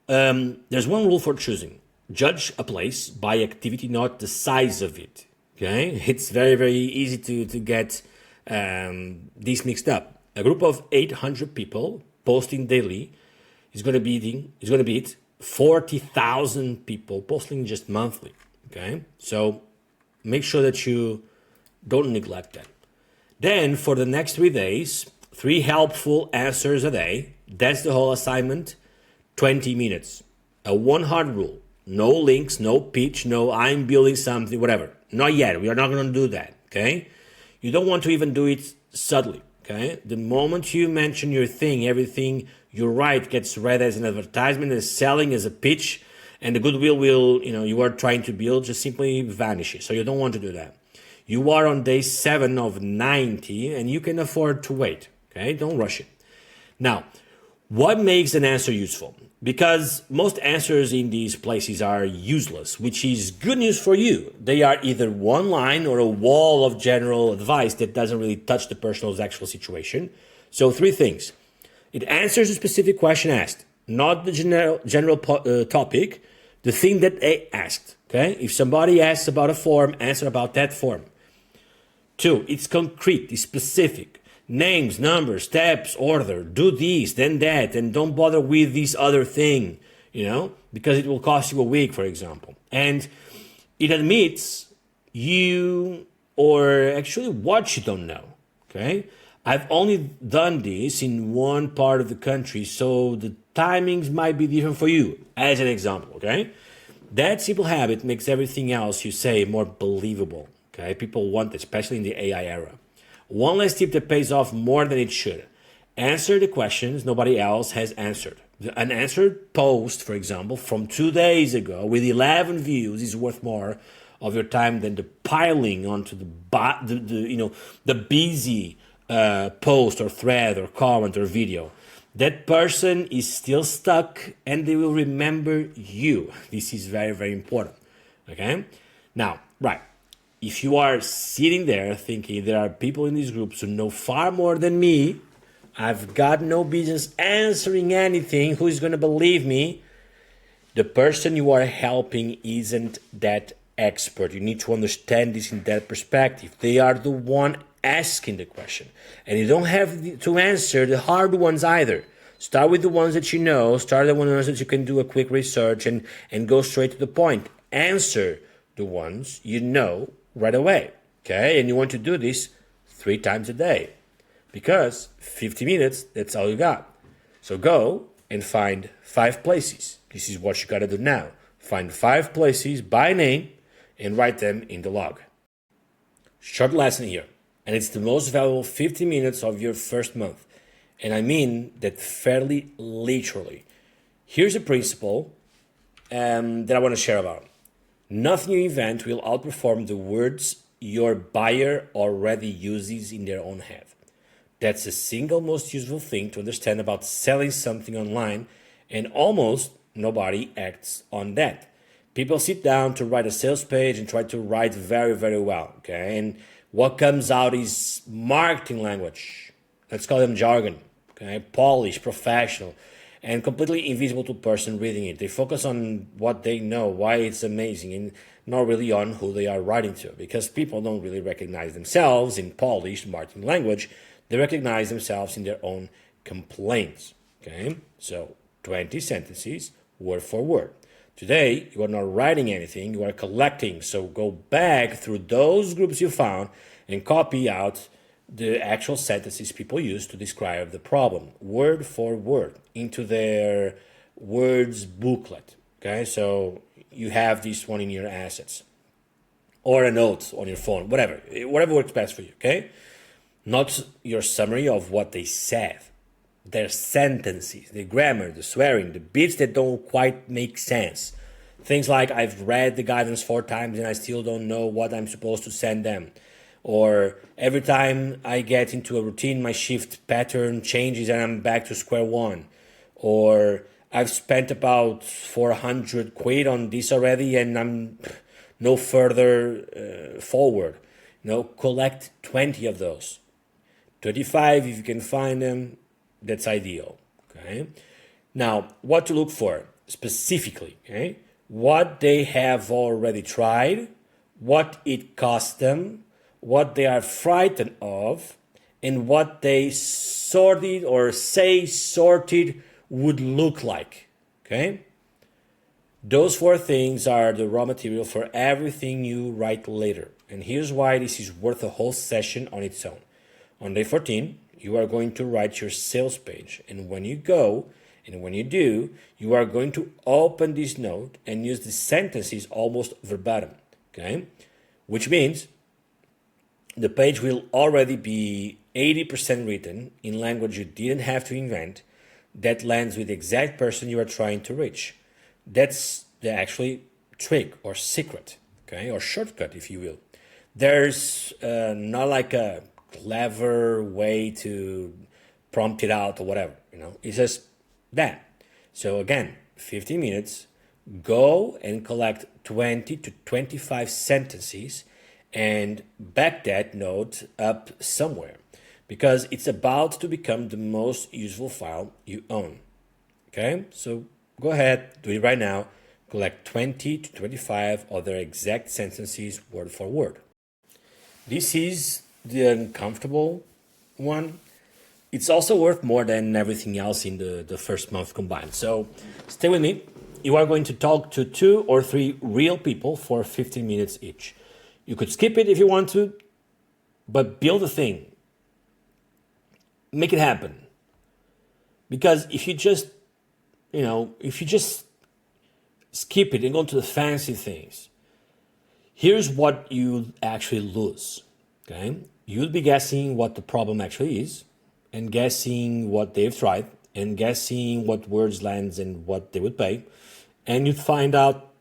[SPEAKER 1] There's one rule for choosing. Judge a place by activity, not the size of it. Okay? It's very, very easy to get these mixed up. A group of 800 people posting daily is going to beat 40,000 people posting just monthly. Okay? So make sure that you don't neglect that. Then for the next 3 days, 3 helpful answers a day. That's the whole assignment. 20 minutes. A 1 hard rule. No links, no pitch, no I'm building something, whatever. Not yet. We are not going to do that. Okay? You don't want to even do it subtly. Okay? The moment you mention your thing, everything you write gets read as an advertisement, as selling, as a pitch, and the goodwill you are trying to build just simply vanishes. So you don't want to do that. You are on day 7 of 90 and you can afford to wait. Okay? Don't rush it. Now, what makes an answer useful? Because most answers in these places are useless, which is good news for you. They are either one line or a wall of general advice that doesn't really touch the person's actual situation. So 3 things. It answers a specific question asked, not the general topic, the thing that they asked. Okay? If somebody asks about a form, answer about that form. 2, it's concrete, it's specific. Names, numbers, steps, order, do this, then that, and don't bother with this other thing, because it will cost you a week, for example. And it admits you, or actually what you don't know, okay? I've only done this in one part of the country, so the timings might be different for you, as an example, okay? That simple habit makes everything else you say more believable, okay? People want it, especially in the AI era. One last tip that pays off more than it should. Answer the questions nobody else has answered. An answered post, for example, from 2 days ago with 11 views is worth more of your time than the piling onto the busy post or thread or comment or video. That person is still stuck and they will remember you. This is very, very important. Okay? Now, right. If you are sitting there thinking there are people in these groups who know far more than me, I've got no business answering anything, who is going to believe me? The person you are helping isn't that expert. You need to understand this in that perspective. They are the one asking the question. And you don't have to answer the hard ones either. Start with the ones that you know. Start with the ones that you can do a quick research and go straight to the point. Answer the ones you know right away, okay? And you want to do this 3 times a day because 50 minutes, that's all you got. So go and find 5 places. This is what you got to do now. Find 5 places by name and write them in the log. Short lesson here, and it's the most valuable 15 minutes of your first month. And I mean that fairly literally. Here's a principle that I want to share about. Nothing you invent will outperform the words your buyer already uses in their own head. That's the single most useful thing to understand about selling something online, and almost nobody acts on that. People sit down to write a sales page and try to write very, very well, okay? And what comes out is marketing language. Let's call them jargon, okay? Polished, professional, and completely invisible to the person reading it. They focus on what they know, why it's amazing, and not really on who they are writing to, because people don't really recognize themselves in polished marketing language. They recognize themselves in their own complaints, okay? So 20 sentences, word for word. Today, you are not writing anything, you are collecting. So go back through those groups you found and copy out the actual sentences people use to describe the problem, word for word, into their words booklet. Okay, so you have this one in your assets or a note on your phone, whatever works best for you, okay? Not your summary of what they said. Their sentences, the grammar, the swearing, the bits that don't quite make sense. Things like, I've read the guidance 4 times and I still don't know what I'm supposed to send them. Or every time I get into a routine, my shift pattern changes and I'm back to square one. Or I've spent about 400 quid on this already and I'm no further forward. Collect 20 of those. 35 if you can find them. That's ideal, okay? Now, what to look for specifically, okay? What they have already tried, what it cost them, what they are frightened of, and what they sorted would look like, okay? Those 4 things are the raw material for everything you write later. And here's why this is worth a whole session on its own. On day 14, you are going to write your sales page. And when you go, and when you do, you are going to open this note and use the sentences almost verbatim, okay? Which means the page will already be 80% written in language you didn't have to invent that lands with the exact person you are trying to reach. That's the actually trick or secret, okay? Or shortcut, if you will. There's not like a clever way to prompt it out or whatever, it's just that. So again, 15 minutes, go and collect 20 to 25 sentences and back that note up somewhere, because it's about to become the most useful file you own. Okay, so go ahead, do it right now. Collect 20 to 25 other exact sentences word for word. This is the uncomfortable one. It's also worth more than everything else in the first month combined. So stay with me. You are going to talk to 2 or 3 real people for 15 minutes each. You could skip it if you want to, but build a thing. Make it happen. Because if you just skip it and go to the fancy things, here's what you actually lose. Okay? You'll be guessing what the problem actually is, and guessing what they've tried, and guessing what words lands and what they would pay, and you'd find out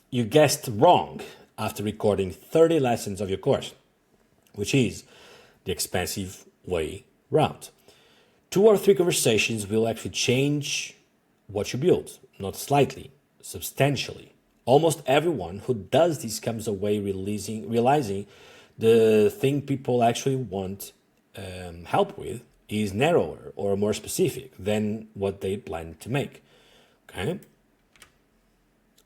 [SPEAKER 1] you guessed wrong after recording 30 lessons of your course, which is the expensive way route. 2 or 3 conversations will actually change what you build, not slightly, substantially. Almost everyone who does this comes away realizing the thing people actually want help with is narrower or more specific than what they plan to make. Okay?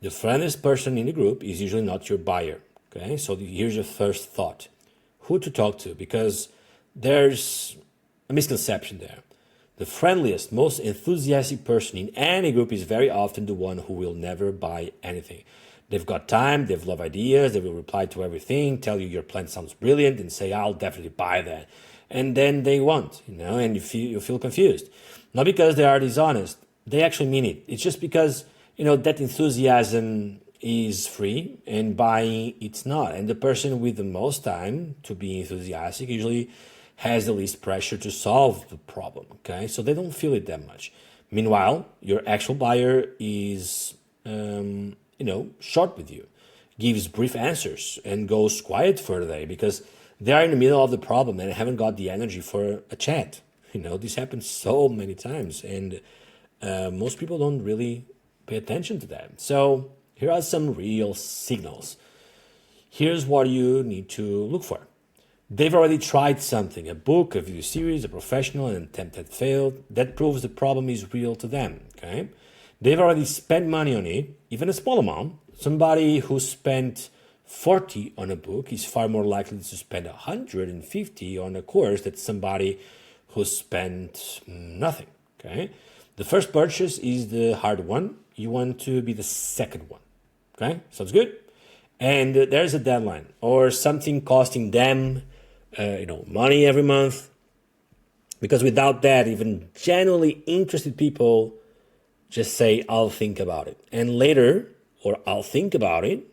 [SPEAKER 1] The friendliest person in the group is usually not your buyer. Okay? So here's your first thought. Who to talk to, because there's a misconception there. The friendliest, most enthusiastic person in any group is very often the one who will never buy anything. They've got time, they've love ideas, they will reply to everything, tell you your plan sounds brilliant, and say, I'll definitely buy that. And then they won't, and you feel confused. Not because they are dishonest, they actually mean it. It's just because, that enthusiasm, is free and buying it's not. And the person with the most time to be enthusiastic usually has the least pressure to solve the problem. Okay, so they don't feel it that much. Meanwhile, your actual buyer is, short with you, gives brief answers, and goes quiet for the day because they are in the middle of the problem and haven't got the energy for a chat. This happens so many times, and most people don't really pay attention to that. So here are some real signals. Here's what you need to look for. They've already tried something, a book, a video series, a professional, an attempt that failed. That proves the problem is real to them, okay? They've already spent money on it, even a small amount. Somebody who spent 40 on a book is far more likely to spend 150 on a course than somebody who spent nothing, okay? The first purchase is the hard one. You want to be the second one, okay? Sounds good? And there's a deadline or something costing them money every month, because without that, even genuinely interested people just say, I'll think about it. And later, or I'll think about it,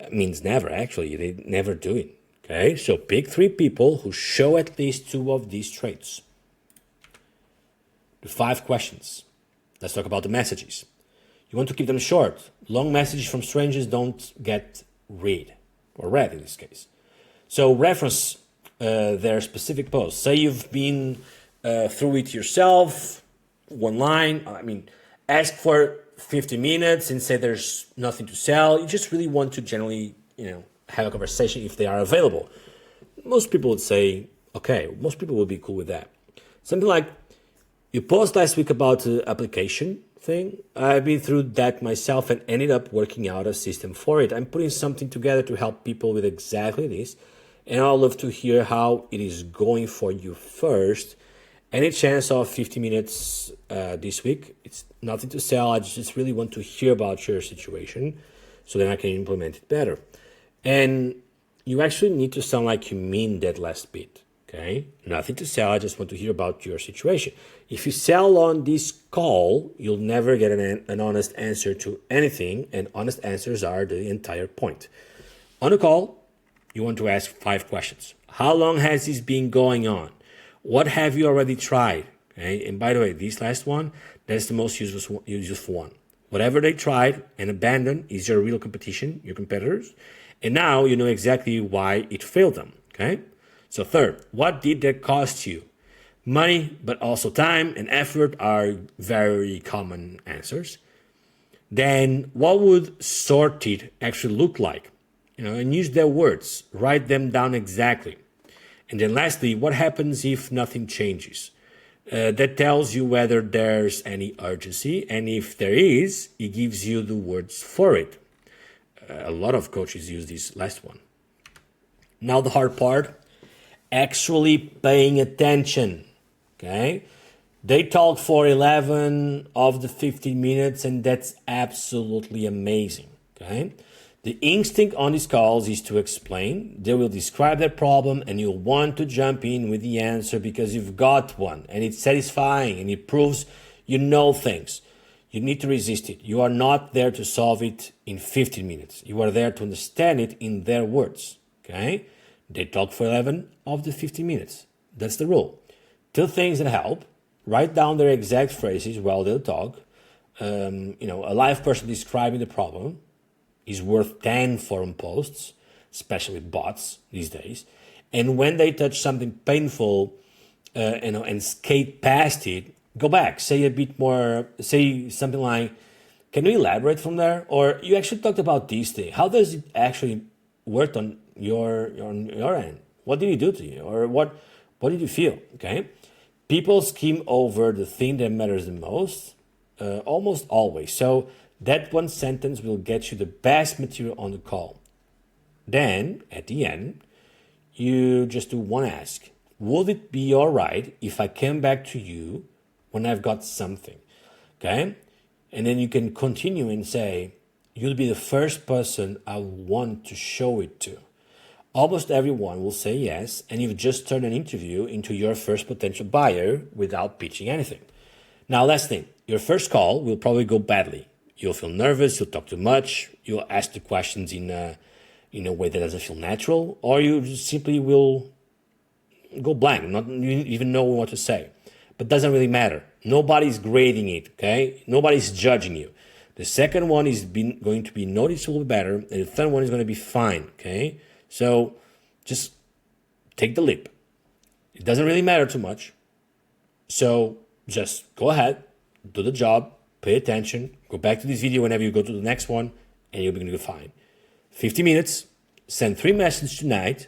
[SPEAKER 1] means never, actually. They never do it. Okay, so pick 3 people who show at least 2 of these traits. The 5 questions. Let's talk about the messages. You want to keep them short. Long messages from strangers don't get read in this case. So reference their specific post. Say you've been through it yourself, one line. Ask for 50 minutes and say there's nothing to sell. You just really want to generally, have a conversation if they are available. Most people would say, okay, most people would be cool with that. Something like, you posted last week about the application thing. I've been through that myself and ended up working out a system for it. I'm putting something together to help people with exactly this. And I'd love to hear how it is going for you first. Any chance of 50 minutes this week? It's nothing to sell. I just really want to hear about your situation so then I can implement it better. And you actually need to sound like you mean that last bit. Okay? Nothing to sell. I just want to hear about your situation. If you sell on this call, you'll never get an honest answer to anything. And honest answers are the entire point. On a call, you want to ask 5 questions. How long has this been going on? What have you already tried? Okay? And by the way, this last one, that's the most useful one. Whatever they tried and abandoned is your real competition, your competitors. And now you know exactly why it failed them. Okay? So 3rd, what did that cost you? Money, but also time and effort are very common answers. Then what would sorted actually look like? And use their words. Write them down exactly. And then lastly, what happens if nothing changes? That tells you whether there's any urgency, and if there is, it gives you the words for it. A lot of coaches use this last one. Now the hard part, actually paying attention, okay? They talk for 11 of the 15 minutes, and that's absolutely amazing, okay? The instinct on these calls is to explain. They will describe their problem and you'll want to jump in with the answer because you've got one and it's satisfying and it proves you know things. You need to resist it. You are not there to solve it in 15 minutes. You are there to understand it in their words. Okay? They talk for 11 of the 15 minutes. That's the rule. 2 things that help. Write down their exact phrases while they talk. A live person describing the problem is worth 10 forum posts, especially bots these days. And when they touch something painful, and skate past it, go back, say a bit more, say something like, can you elaborate from there? Or you actually talked about this thing. How does it actually work on your end? What did it do to you? Or what did you feel? Okay. People skim over the thing that matters the most, almost always. So that one sentence will get you the best material on the call. Then, at the end, you just do one ask. Would it be all right if I came back to you when I've got something? Okay? And then you can continue and say, you'll be the first person I want to show it to. Almost everyone will say yes, and you've just turned an interview into your first potential buyer without pitching anything. Now, last thing, your first call will probably go badly. You'll feel nervous, you'll talk too much, you'll ask the questions in a way that doesn't feel natural, or you just simply will go blank, not even know what to say. But doesn't really matter. Nobody's grading it, okay? Nobody's judging you. The second one is going to be noticeably better, and the third one is going to be fine, okay? So just take the leap. It doesn't really matter too much. So just go ahead, do the job, pay attention, go back to this video whenever you go to the next one, and you'll be going to be fine. 50 minutes, send 3 messages tonight,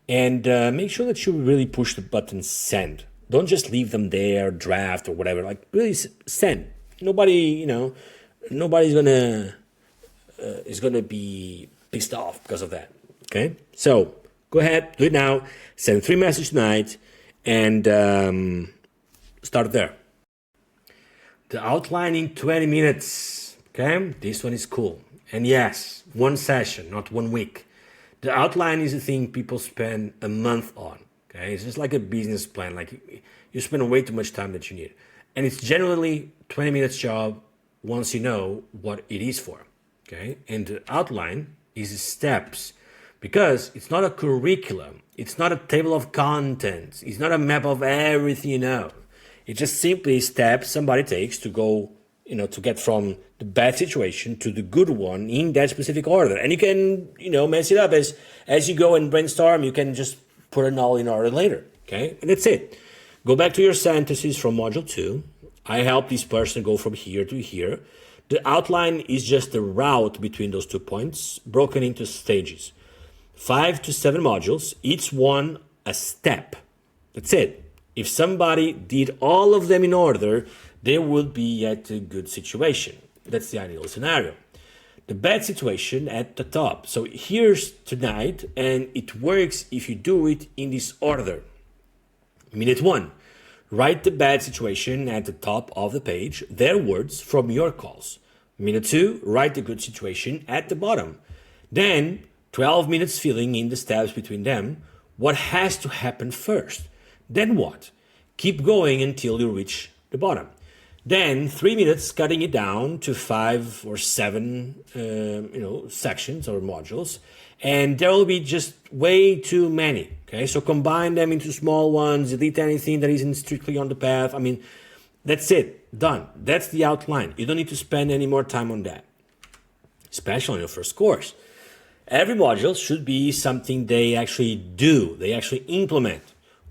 [SPEAKER 1] and make sure that you really push the button send. Don't just leave them there, draft or whatever. Like, really send. Nobody's gonna is gonna be pissed off because of that. Okay, so go ahead, do it now. Send 3 messages tonight, and start there. The outline in 20 minutes. Okay, this one is cool. And yes, 1 session, not 1 week. The outline is a thing people spend a month on. Okay, it's just like a business plan. Like, you spend way too much time that you need. And it's generally 20 minutes job once you know what it is for. Okay, and the outline is steps, because it's not a curriculum. It's not a table of contents. It's not a map of everything you know. It's just simply steps somebody takes to go, to get from the bad situation to the good one in that specific order. And you can, mess it up as you go and brainstorm. You can just put it all in order later. Okay, and that's it. Go back to your sentences from module 2. I help this person go from here to here. The outline is just the route between those 2 points, broken into stages. 5 to 7 modules, each one a step. That's it. If somebody did all of them in order, they would be at a good situation. That's the ideal scenario. The bad situation at the top. So here's tonight, and it works if you do it in this order. Minute 1, write the bad situation at the top of the page, their words from your calls. Minute 2, write the good situation at the bottom. Then 12 minutes filling in the steps between them. What has to happen first? Then what? Keep going until you reach the bottom. Then 3 minutes cutting it down to 5 or 7 sections or modules, and there will be just way too many. Okay, so combine them into small ones, delete anything that isn't strictly on the path. I mean, that's it, done. That's the outline. You don't need to spend any more time on that, especially on your first course. Every module should be something they actually do, they actually implement.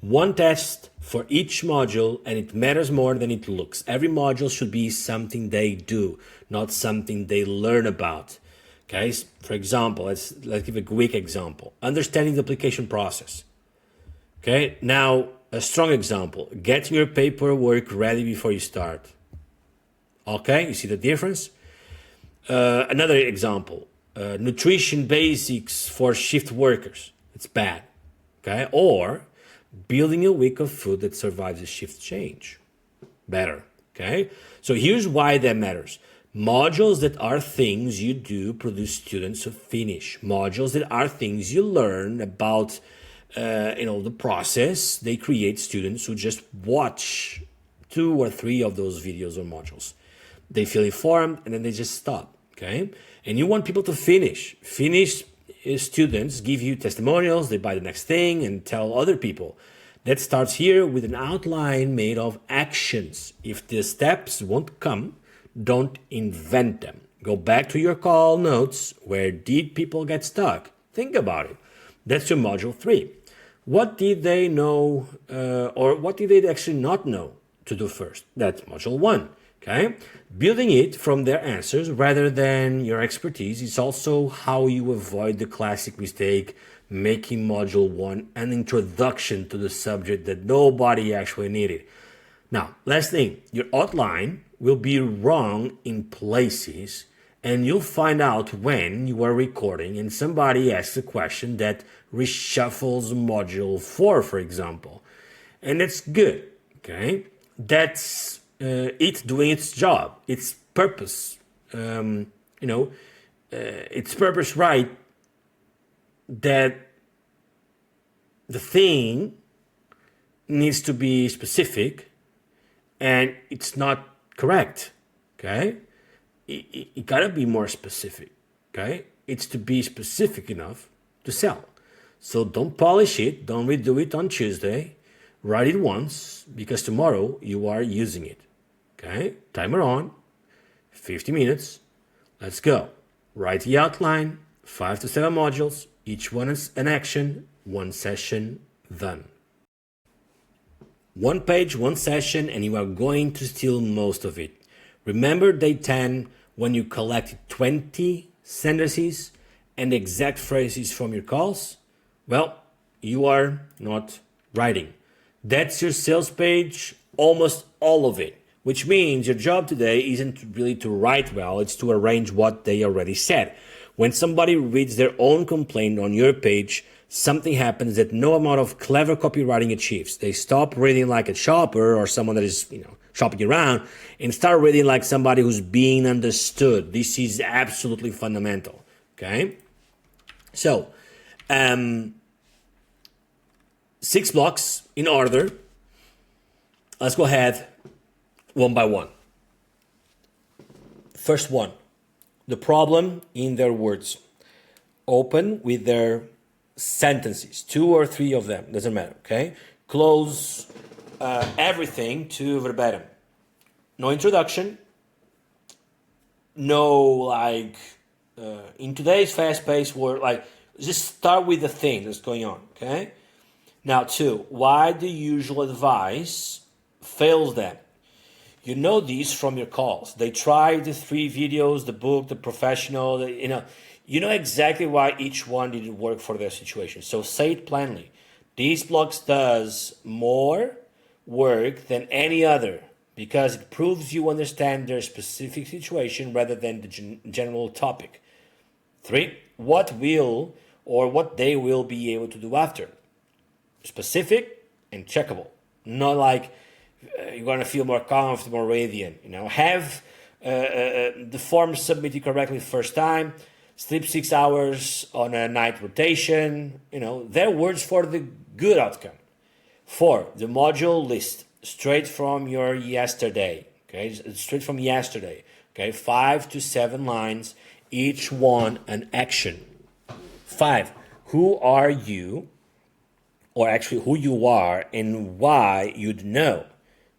[SPEAKER 1] 1 test for each module, and it matters more than it looks. Every module should be something they do, not something they learn about. Okay, for example, let's give a quick example. Understanding the application process. Okay, now a strong example. Get your paperwork ready before you start. Okay, you see the difference? Another example. Nutrition basics for shift workers. It's bad. Okay, or building a week of food that survives a shift change. Better. Okay, so here's why that matters. Modules that are things you do produce students who finish. Modules that are things you learn about, the process, they create students who just watch 2 or 3 of those videos or modules. They feel informed, and then they just stop. Okay, and you want people to finish. Finish students give you testimonials, they buy the next thing and tell other people. That starts here with an outline made of actions. If the steps won't come, don't invent them. Go back to your call notes. Where did people get stuck? Think about it. That's your module 3. What did they know, or what did they actually not know to do first? That's module 1. Okay, building it from their answers rather than your expertise is also how you avoid the classic mistake, making module 1 an introduction to the subject that nobody actually needed. Now, last thing, your outline will be wrong in places, and you'll find out when you are recording and somebody asks a question that reshuffles module 4, for example. And that's good, okay? That's it doing its job, its purpose, its purpose right, that the thing needs to be specific and it's not correct, okay? it gotta be more specific, okay? It's to be specific enough to sell. So don't polish it, don't redo it on Tuesday. Write it once because tomorrow you are using it. Okay? Timer on, 50 minutes. Let's go. Write the outline, 5 to 7 modules, each one is an action, one session, done. One page, one session, and you are going to steal most of it. Remember day 10 when you collected 20 sentences and exact phrases from your calls? Well, you are not writing. That's your sales page, almost all of it, which means your job today isn't really to write well, it's to arrange what they already said. When somebody reads their own complaint on your page, something happens that no amount of clever copywriting achieves. They stop reading like a shopper or someone that is, shopping around and start reading like somebody who's being understood. This is absolutely fundamental, okay? So, 6 blocks in order. Let's go ahead one by one. First one, the problem in their words. Open with their sentences, 2 or 3 of them, doesn't matter, okay? Close everything to verbatim. No introduction, no in today's fast-paced world, just start with the thing that's going on, okay? Now, 2, why the usual advice fails them. You know these from your calls. They tried the 3 videos, the book, the professional, you know exactly why each one didn't work for their situation. So say it plainly. These blocks does more work than any other because it proves you understand their specific situation rather than the general topic. 3, what will or what they will be able to do after. Specific and checkable. Not like you're going to feel more comfortable, more radiant. Have the form submitted correctly the first time. Sleep 6 hours on a night rotation. They're words for the good outcome. 4, the module list. Straight from your yesterday. Okay, straight from yesterday. Okay, 5 to 7 lines. Each one an action. 5, who are you? Or actually who you are and why you'd know.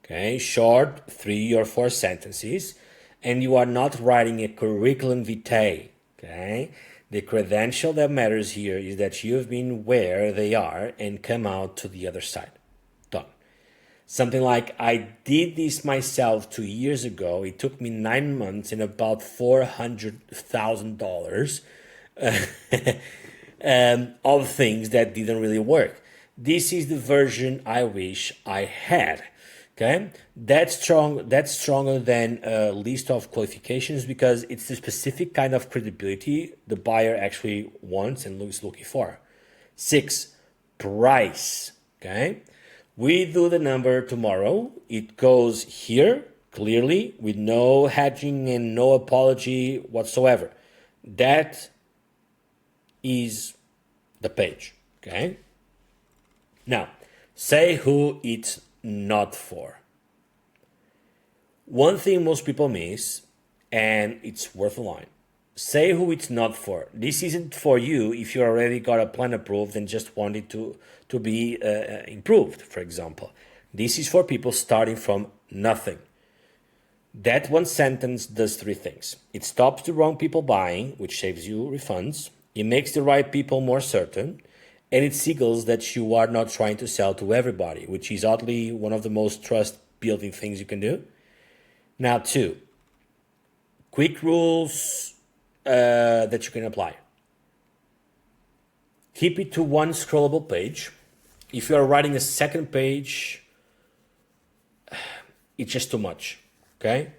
[SPEAKER 1] Okay, short 3 or 4 sentences, and you are not writing a curriculum vitae. Okay, the credential that matters here is that you've been where they are and come out to the other side. Done. Something like, I did this myself 2 years ago. It took me 9 months and about $400,000 of things that didn't really work. This is the version I wish I had. Okay, that's stronger than a list of qualifications because it's the specific kind of credibility the buyer actually wants and is looking for. 6, price. Okay, we do the number tomorrow. It goes here clearly with no hedging and no apology whatsoever. That is the page. Okay. Now, say who it's not for. One thing most people miss, and it's worth a line. Say who it's not for. This isn't for you if you already got a plan approved and just want it to be improved, for example. This is for people starting from nothing. That one sentence does 3 things. It stops the wrong people buying, which saves you refunds. It makes the right people more certain. And it signals that you are not trying to sell to everybody, which is oddly one of the most trust-building things you can do. Now, 2, quick rules that you can apply. Keep it to one scrollable page. If you are writing a second page, it's just too much, okay?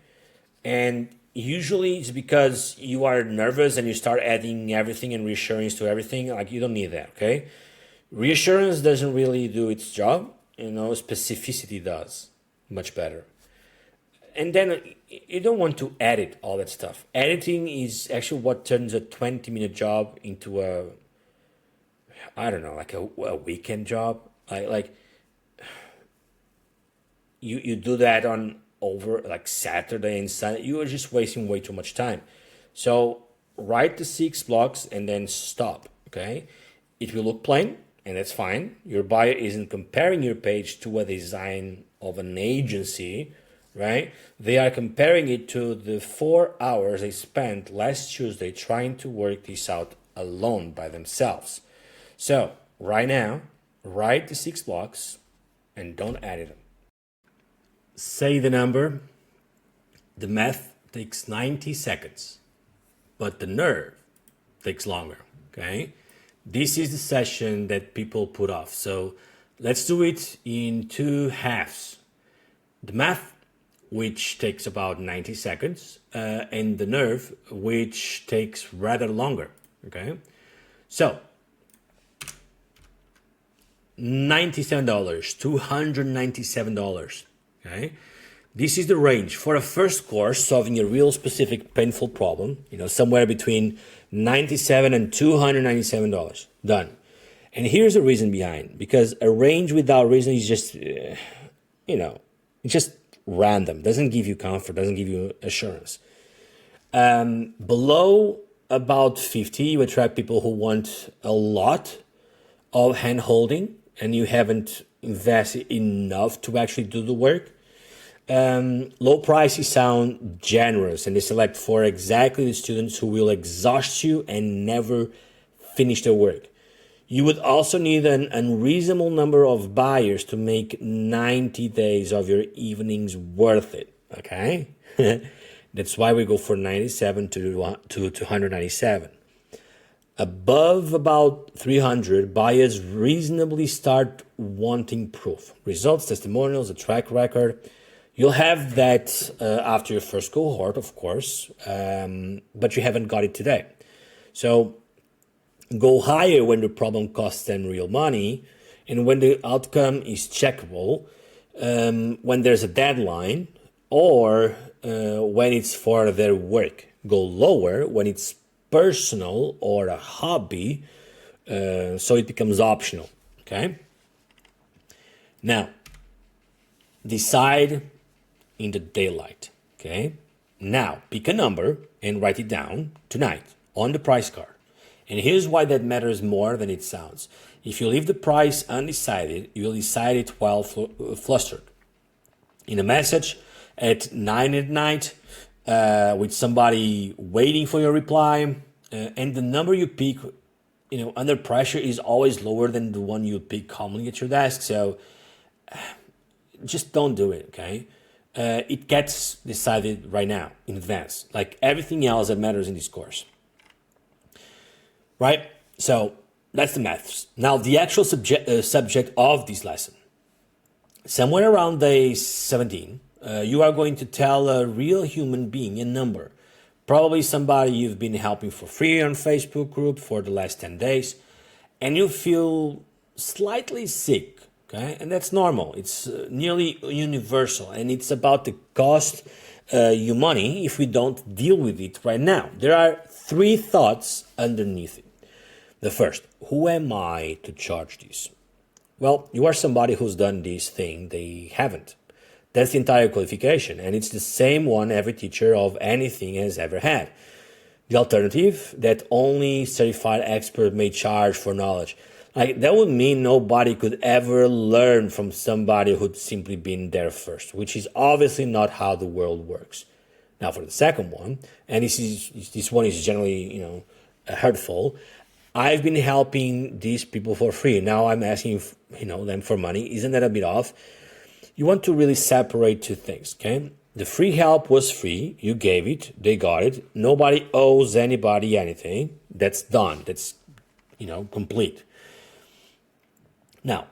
[SPEAKER 1] And usually it's because you are nervous and you start adding everything and reassurance to everything. You don't need that, okay? Reassurance doesn't really do its job. Specificity does much better. And then you don't want to edit all that stuff. Editing is actually what turns a 20-minute job into a weekend job. You do that on over like Saturday and Sunday, you are just wasting way too much time. So write the 6 blocks and then stop. Okay, it will look plain, and that's fine. Your buyer isn't comparing your page to a design of an agency, right? They are comparing it to the 4 hours they spent last Tuesday trying to work this out alone by themselves. So right now, write the 6 blocks and don't edit them. Say the number. The math takes 90 seconds, but the nerve takes longer, okay? This is the session that people put off. So let's do it in 2 halves. The math, which takes about 90 seconds, and the nerve, which takes rather longer, okay? So $97, $297, okay? This is the range for a first course solving a real specific painful problem, somewhere between $97 and $297. Done. And here's the reason behind, because a range without reason is just, it's just random, doesn't give you comfort, doesn't give you assurance. Below about 50, you attract people who want a lot of hand holding and you haven't invested enough to actually do the work. Low prices sound generous and they select for exactly the students who will exhaust you and never finish their work. You would also need an unreasonable number of buyers to make 90 days of your evenings worth it, okay? That's why we go for 97 to 297. Above about 300, buyers reasonably start wanting proof. Results, testimonials, a track record. You'll have that after your first cohort, of course, but you haven't got it today. So go higher when the problem costs them real money and when the outcome is checkable, when there's a deadline, or when it's for their work. Go lower when it's personal or a hobby, so it becomes optional, okay? Now, decide in the daylight, okay? Now, pick a number and write it down tonight on the price card. And here's why that matters more than it sounds. If you leave the price undecided, you'll decide it while flustered. In a message at 9 at night, with somebody waiting for your reply, and the number you pick, under pressure is always lower than the one you pick calmly at your desk. So just don't do it, okay? It gets decided right now in advance, like everything else that matters in this course. Right? So that's the maths. Now, the actual subject of this lesson. Somewhere around day 17, you are going to tell a real human being a number. Probably somebody you've been helping for free on Facebook group for the last 10 days. And you feel slightly sick, okay? And that's normal. It's nearly universal. And it's about to cost you money if we don't deal with it right now. There are 3 thoughts underneath it. The first, who am I to charge this? Well, you are somebody who's done this thing they haven't. That's the entire qualification, and it's the same one every teacher of anything has ever had. The alternative, that only certified expert may charge for knowledge. That would mean nobody could ever learn from somebody who'd simply been there first, which is obviously not how the world works. Now, for the second one, and this one is generally, hurtful. I've been helping these people for free. Now I'm asking, them for money. Isn't that a bit off? You want to really separate 2 things, okay? The free help was free. You gave it. They got it. Nobody owes anybody anything. That's done. That's, complete. Now,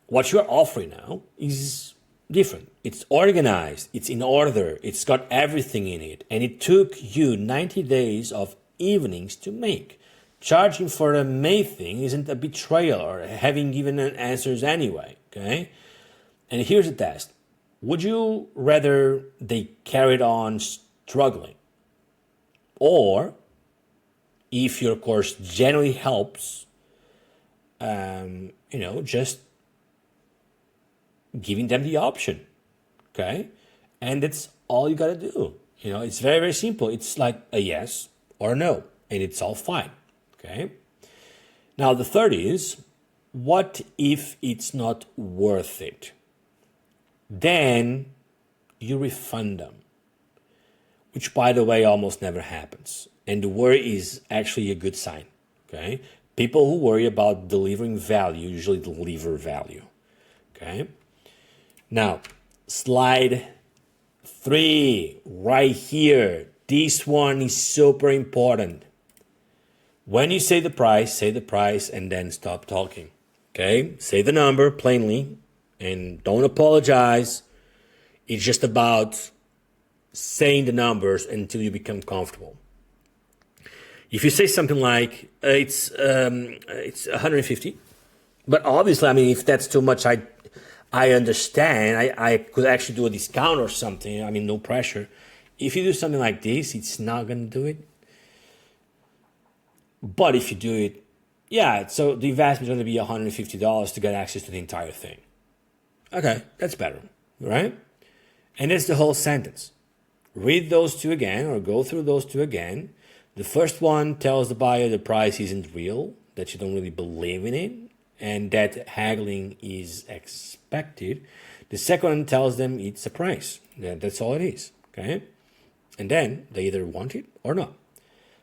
[SPEAKER 1] what you're offering now is different. It's organized. It's in order. It's got everything in it. And it took you 90 days of evenings to make. Charging for a May thing isn't a betrayal or having given answers anyway, okay? And here's the test. Would you rather they carried on struggling? Or, if your course generally helps, just giving them the option, okay? And that's all you got to do. It's very, very simple. It's like a yes or a no, and it's all fine. Okay. Now, the third is, what if it's not worth it? Then you refund them, which, by the way, almost never happens. And the worry is actually a good sign. Okay. People who worry about delivering value usually deliver value. Okay. Now, slide 3, right here. This one is super important. When you say the price and then stop talking. Okay? Say the number plainly and don't apologize. It's just about saying the numbers until you become comfortable. If you say something like it's 150, but obviously, I mean, if that's too much, I understand. I could actually do a discount or something. I mean, no pressure. If you do something like this, it's not going to do it. But if you do it, yeah, so the investment is going to be $150 to get access to the entire thing. Okay, that's better, right? And that's the whole sentence. Read those two again, or go through those two again. The first one tells the buyer the price isn't real, that you don't really believe in it, and that haggling is expected. The second one tells them it's a price. That's all it is, okay? And then they either want it or not.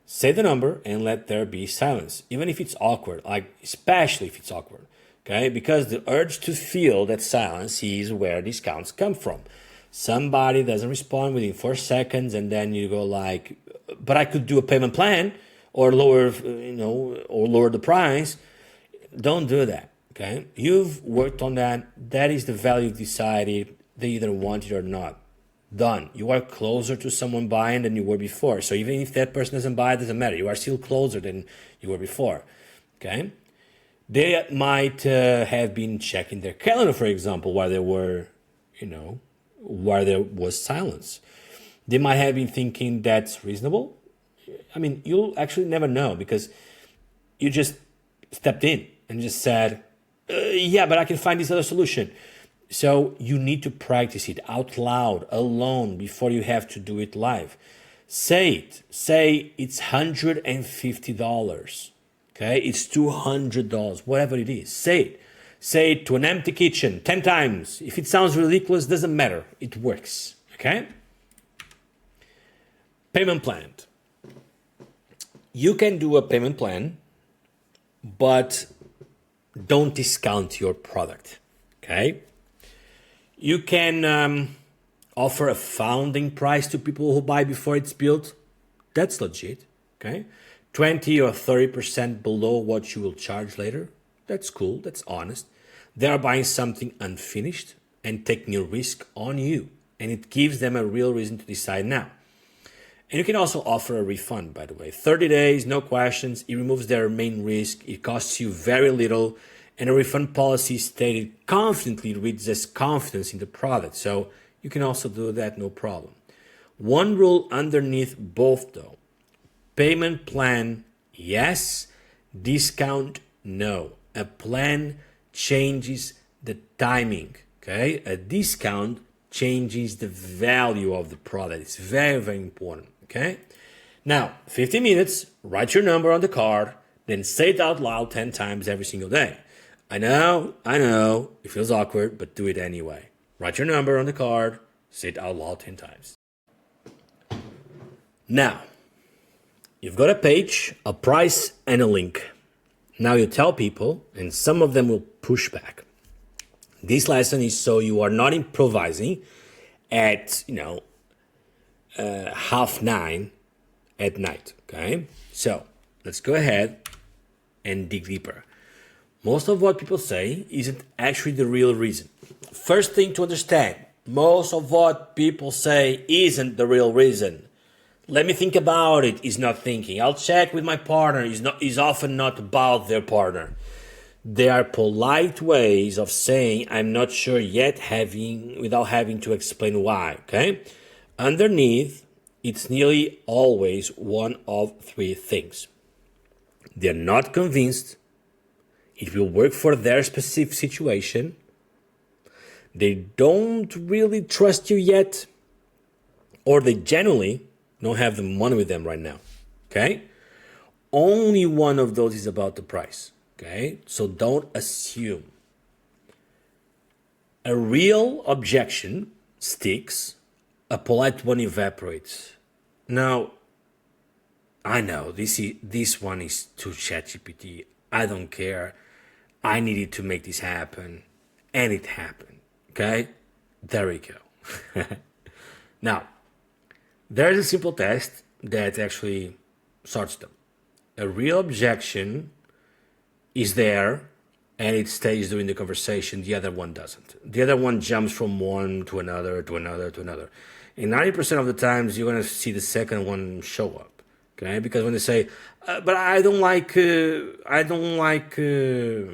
[SPEAKER 1] Say the number and let there be silence, even if it's awkward, especially if it's awkward, okay? Because the urge to feel that silence is where discounts come from. Somebody doesn't respond within 4 seconds, and then you go like, but I could do a payment plan or lower the price. Don't do that, okay? You've worked on that. That is the value you've decided. They either want it or not. Done. You are closer to someone buying than you were before. So even if that person doesn't buy, it doesn't matter. You are still closer than you were before. Okay? They might have been checking their calendar, for example, while there was silence. They might have been thinking that's reasonable. I mean, you'll actually never know because you just stepped in and just said, yeah, but I can find this other solution. So you need to practice it out loud, alone, before you have to do it live. Say it. Say it's $150. Okay? It's $200, whatever it is. Say it. Say it to an empty kitchen 10 times. If it sounds ridiculous, doesn't matter. It works. Okay? Payment plan. You can do a payment plan, but don't discount your product. Okay? You can offer a founding price to people who buy before it's built. That's legit, okay? 20 or 30% below what you will charge later. That's cool, that's honest. They are buying something unfinished and taking a risk on you. And it gives them a real reason to decide now. And you can also offer a refund, by the way. 30 days, no questions. It removes their main risk. It costs you very little. And a refund policy stated confidently reads as confidence in the product. So you can also do that, no problem. One rule underneath both though. Payment plan, yes. Discount, no. A plan changes the timing, okay? A discount changes the value of the product. It's very, very important, okay? Now, 15 minutes, write your number on the card, then say it out loud 10 times every single day. I know, it feels awkward, but do it anyway. Write your number on the card, say it out loud 10 times. Now, you've got a page, a price, and a link. Now you tell people, and some of them will push back. This lesson is so you are not improvising at, 9:30 at night, okay? So, let's go ahead and dig deeper. Most of what people say isn't actually the real reason. First thing to understand, most of what people say isn't the real reason. Let me think about it is not thinking. I'll check with my partner is often not about their partner. They are polite ways of saying I'm not sure yet without having to explain why, okay? Underneath, it's nearly always one of 3 things. They're not convinced it will work for their specific situation. They don't really trust you yet, or they genuinely don't have the money with them right now. Okay? Only one of those is about the price. Okay? So don't assume. A real objection sticks, a polite one evaporates. Now, I know this one is too ChatGPT. I don't care. I needed to make this happen, and it happened. Okay? There we go. Now, there's a simple test that actually sorts them. A real objection is there and it stays during the conversation. The other one doesn't. The other one jumps from one to another, to another, to another. And 90% of the times, you're going to see the second one show up. Okay? Because when they say, but I don't like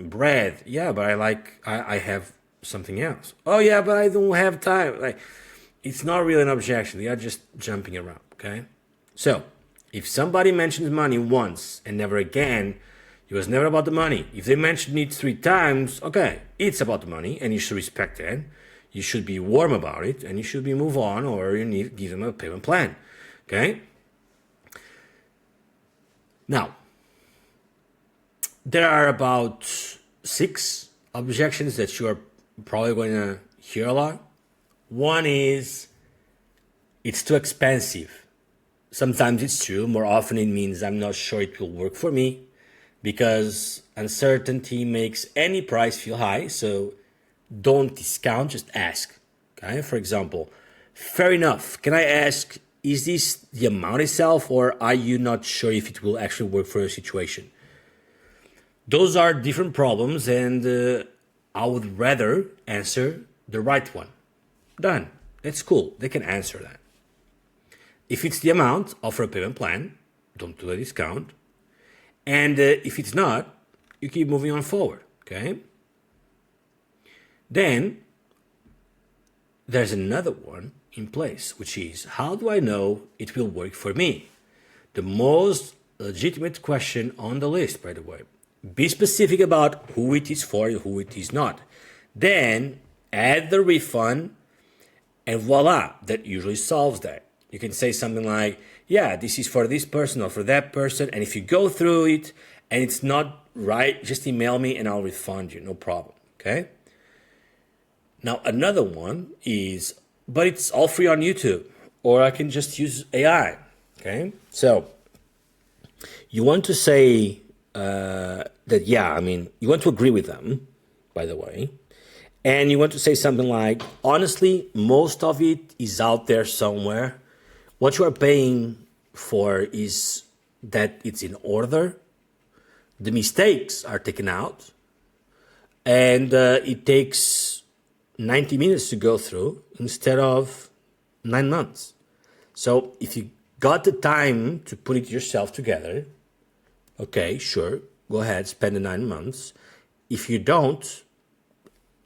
[SPEAKER 1] bread. Yeah, but I have something else. Oh yeah, but I don't have time. Like, it's not really an objection. They are just jumping around. Okay? So, if somebody mentions money once and never again, it was never about the money. If they mention it 3 times, okay, it's about the money, and you should respect it. You should be warm about it, and you should be move on, or you need to give them a payment plan. Okay? Now, there are about 6 objections that you are probably going to hear a lot. One is, it's too expensive. Sometimes it's true. More often it means I'm not sure it will work for me, because uncertainty makes any price feel high. So don't discount, just ask. Okay? For example, fair enough. Can I ask, is this the amount itself, or are you not sure if it will actually work for your situation? Those are different problems, and I would rather answer the right one. Done. It's cool. They can answer that. If it's the amount, offer a payment plan. Don't do a discount. And if it's not, you keep moving on forward. Okay? Then there's another one in place, which is, how do I know it will work for me? The most legitimate question on the list, by the way. Be specific about who it is for and who it is not. Then add the refund, and voila, that usually solves that. You can say something like, yeah, this is for this person or for that person, and if you go through it and it's not right, just email me and I'll refund you, no problem. Okay? Now, another one is, but it's all free on YouTube, or I can just use AI. Okay? So, you want to say that, yeah, I mean, you want to agree with them, by the way, and you want to say something like, honestly, most of it is out there somewhere. What you are paying for is that it's in order, the mistakes are taken out, and it takes 90 minutes to go through instead of 9 months. So if you got the time to put it yourself together, okay, sure, go ahead, spend the 9 months. If you don't,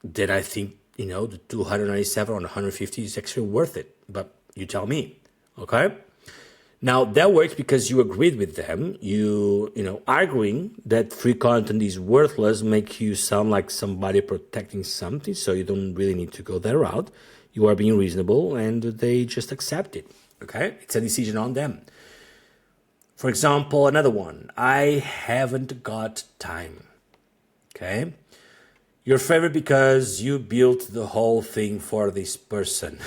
[SPEAKER 1] then I think, the 297 or 150 is actually worth it. But you tell me, okay? Now, that works because you agreed with them. Arguing that free content is worthless makes you sound like somebody protecting something, so you don't really need to go that route. You are being reasonable, and they just accept it, okay? It's a decision on them. For example, another one, I haven't got time, okay? Your favorite because you built the whole thing for this person.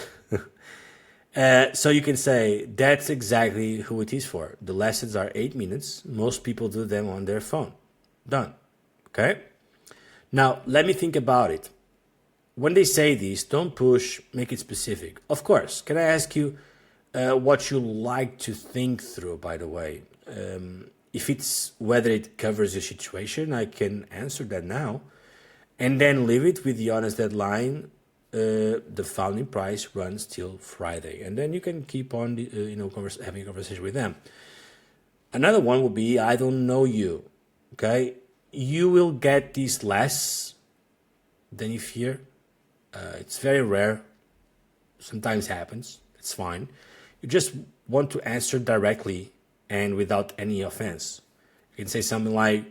[SPEAKER 1] So you can say, that's exactly who it is for. The lessons are 8 minutes. Most people do them on their phone. Done. Okay? Now, let me think about it. When they say this, don't push, make it specific. Of course. Can I ask you what you like to think through, by the way? If it's whether it covers your situation, I can answer that now. And then leave it with the honest deadline. The founding price runs till Friday, and then you can keep on, having a conversation with them. Another one will be, I don't know you. Okay, you will get this less than you fear. It's very rare. Sometimes happens. It's fine. You just want to answer directly and without any offense. You can say something like,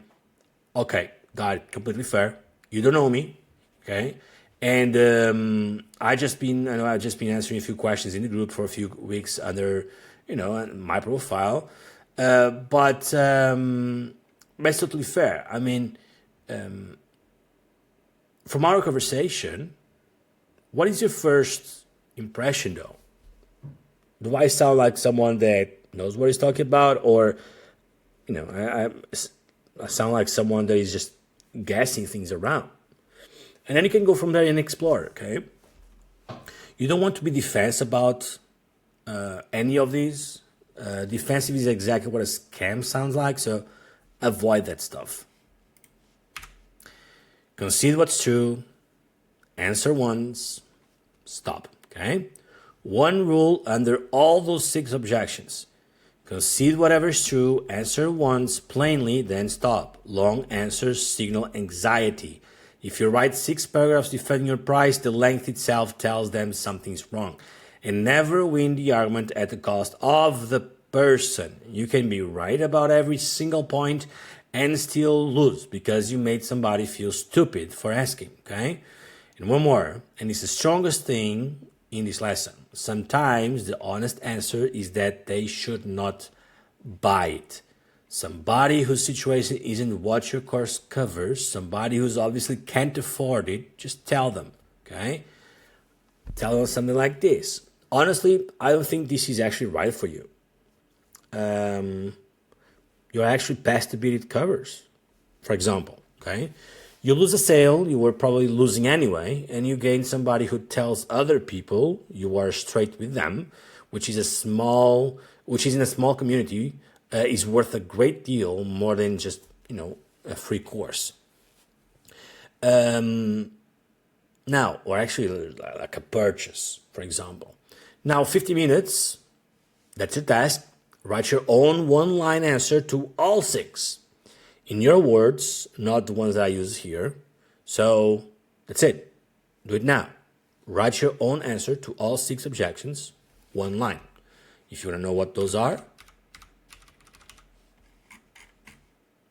[SPEAKER 1] "Okay, got it. Completely fair. You don't know me, okay? And I've just been answering a few questions in the group for a few weeks under, my profile. But it's totally fair. I mean, from our conversation, what is your first impression, though? Do I sound like someone that knows what he's talking about, or I sound like someone that is just guessing things around? And then you can go from there and explore. Okay, you don't want to be defensive about any of these. Defensive is exactly what a scam sounds like, so avoid that stuff. Consider what's true, answer once, stop. Okay? One rule under all those 6 objections. Concede whatever is true, answer once plainly, then stop. Long answers signal anxiety. If you write 6 paragraphs defending your price, the length itself tells them something's wrong. And never win the argument at the cost of the person. You can be right about every single point and still lose because you made somebody feel stupid for asking, okay? And one more, and it's the strongest thing in this lesson. Sometimes the honest answer is that they should not buy it. Somebody whose situation isn't what your course covers, somebody who's obviously can't afford it, just tell them, okay? Tell them something like this. Honestly, I don't think this is actually right for you. You're actually past the bid it covers, for example, okay? You lose a sale, you were probably losing anyway, and you gain somebody who tells other people you are straight with them, which is in a small community, is worth a great deal more than just, a free course. Now, or actually like a purchase, for example. Now, 50 minutes, that's your task. Write your own one-line answer to all 6. In your words, not the ones that I use here. So, that's it. Do it now. Write your own answer to all 6 objections, one line. If you want to know what those are,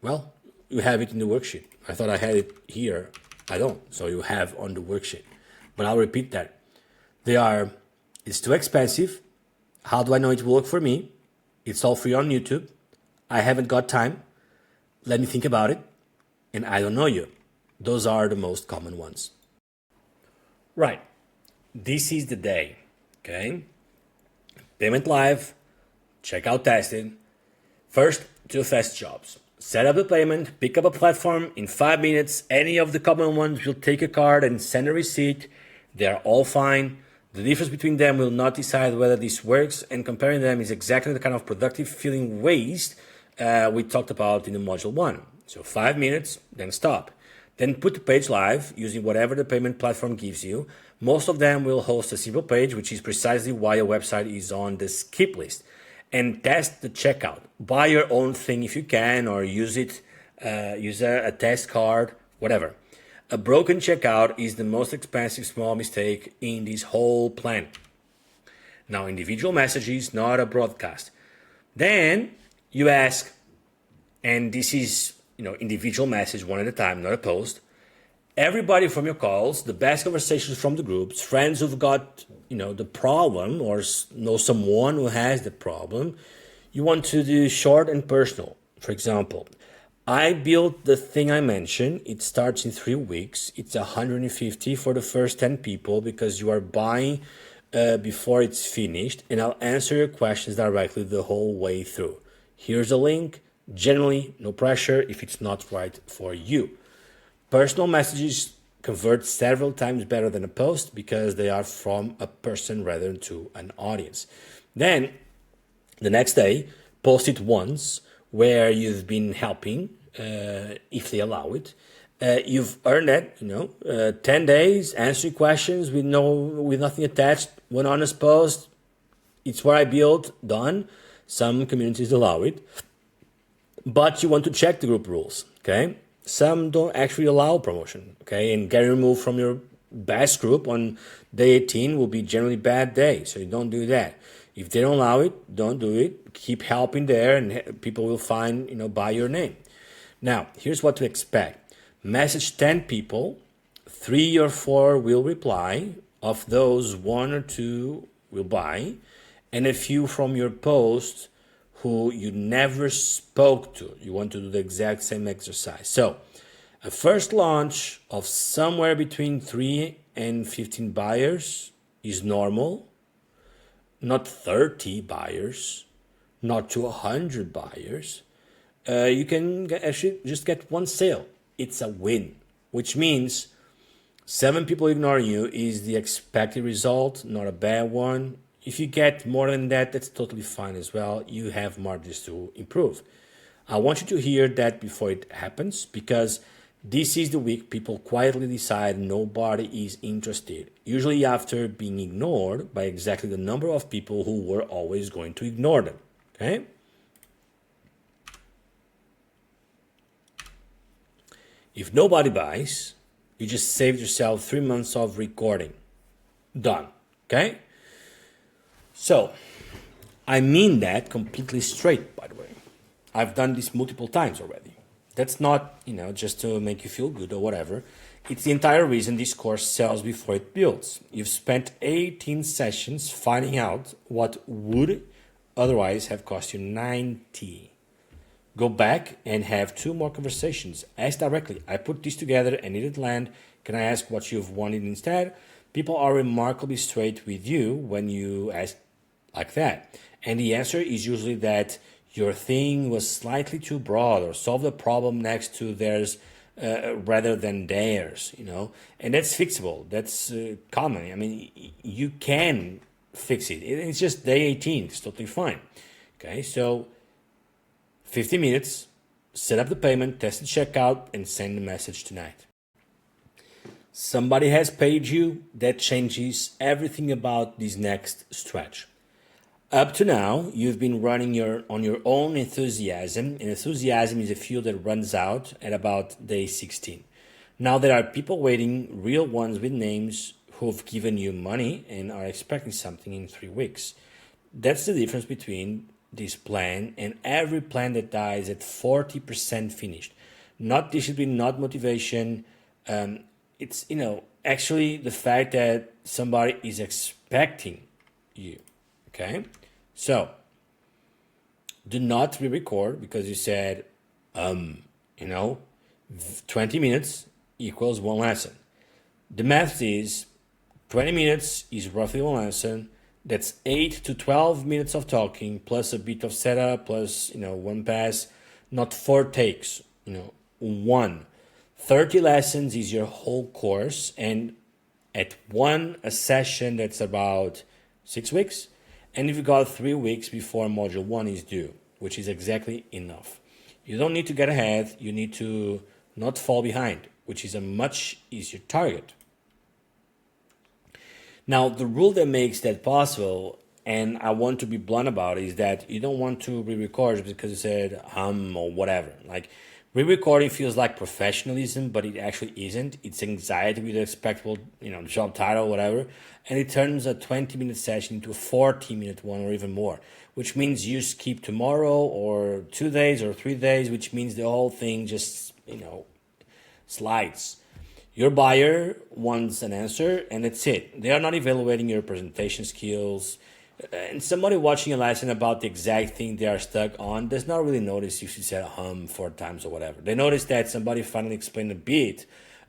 [SPEAKER 1] well, you have it in the worksheet. I thought I had it here. I don't. So you have on the worksheet. But I'll repeat that. They are, it's too expensive. How do I know it will work for me? It's all free on YouTube. I haven't got time. Let me think about it. And I don't know you. Those are the most common ones. Right. This is the day. Okay. Payment live. Checkout tested. First, 2 fast jobs. Set up the payment, pick up a platform in 5 minutes. Any of the common ones will take a card and send a receipt. They are all fine. The difference between them will not decide whether this works, and comparing them is exactly the kind of productive feeling waste we talked about in the module 1. So 5 minutes, then stop. Then put the page live using whatever the payment platform gives you. Most of them will host a simple page, which is precisely why your website is on the skip list. And test the checkout. Buy your own thing if you can, or use it, use a test card, whatever. A broken checkout is the most expensive small mistake in this whole plan. Now, individual messages, not a broadcast. Then you ask, and this is, individual message one at a time, not a post. Everybody from your calls, the best conversations from the groups, friends who've got, the problem or know someone who has the problem. You want to do short and personal. For example, I built the thing I mentioned. It starts in 3 weeks. It's 150 for the first 10 people because you are buying before it's finished, and I'll answer your questions directly the whole way through. Here's a link. Generally, no pressure if it's not right for you. Personal messages convert several times better than a post because they are from a person rather than to an audience. Then, the next day, post it once where you've been helping, if they allow it. You've earned it, 10 days, answering questions with nothing attached, one honest post. It's what I built, done. Some communities allow it. But you want to check the group rules, okay? Some don't actually allow promotion, okay? And getting removed from your best group on day 18 will be generally bad day, so you don't do that. If they don't allow it, don't do it. Keep helping there, and people will find, by your name. Now, here's what to expect. Message 10 people, 3 or 4 will reply. Of those, 1 or 2 will buy, and a few from your post who you never spoke to. You want to do the exact same exercise. So a first launch of somewhere between 3 and 15 buyers is normal. Not 30 buyers, not to 100 buyers. You can actually just get one sale. It's a win, which means 7 people ignoring you is the expected result, not a bad one. If you get more than that, that's totally fine as well. You have margins to improve. I want you to hear that before it happens, because this is the week people quietly decide nobody is interested, usually after being ignored by exactly the number of people who were always going to ignore them. Okay? If nobody buys, you just saved yourself 3 months of recording. Done. Okay? So, I mean that completely straight, by the way. I've done this multiple times already. That's not, just to make you feel good or whatever. It's the entire reason this course sells before it builds. You've spent 18 sessions finding out what would otherwise have cost you 90. Go back and have 2 more conversations. Ask directly, I put this together and it didn't land. Can I ask what you've wanted instead? People are remarkably straight with you when you ask like that. And the answer is usually that your thing was slightly too broad or solve the problem next to theirs rather than theirs, And that's fixable. That's common. I mean, you can fix it. It's just day 18. It's totally fine. Okay, so 50 minutes, set up the payment, test the checkout, and send the message tonight. Somebody has paid you. That changes everything about this next stretch. Up to now, you've been running on your own enthusiasm, and enthusiasm is a fuel that runs out at about day 16. Now there are people waiting, real ones with names, who've given you money and are expecting something in 3 weeks. That's the difference between this plan and every plan that dies at 40% finished. Not discipline, not motivation. It's, actually the fact that somebody is expecting you. Okay? So, do not re-record because you said, 20 minutes equals 1 lesson. The math is 20 minutes is roughly 1 lesson. That's 8 to 12 minutes of talking plus a bit of setup plus, 1 pass, not 4 takes, 1. 30 lessons is your whole course, and at a session that's about 6 weeks, and you've got 3 weeks before module 1 is due, which is exactly enough. You don't need to get ahead, you need to not fall behind, which is a much easier target. Now, the rule that makes that possible, and I want to be blunt about it, is that you don't want to re-record because you said or whatever. Like, re-recording feels like professionalism, but it actually isn't. It's anxiety with a respectable, job title, whatever. And it turns a 20-minute session into a 40-minute one or even more, which means you skip tomorrow or 2 days or 3 days, which means the whole thing just, slides. Your buyer wants an answer, and that's it. They are not evaluating your presentation skills. And somebody watching a lesson about the exact thing they are stuck on does not really notice if you said 4 times or whatever. They notice that somebody finally explained a bit,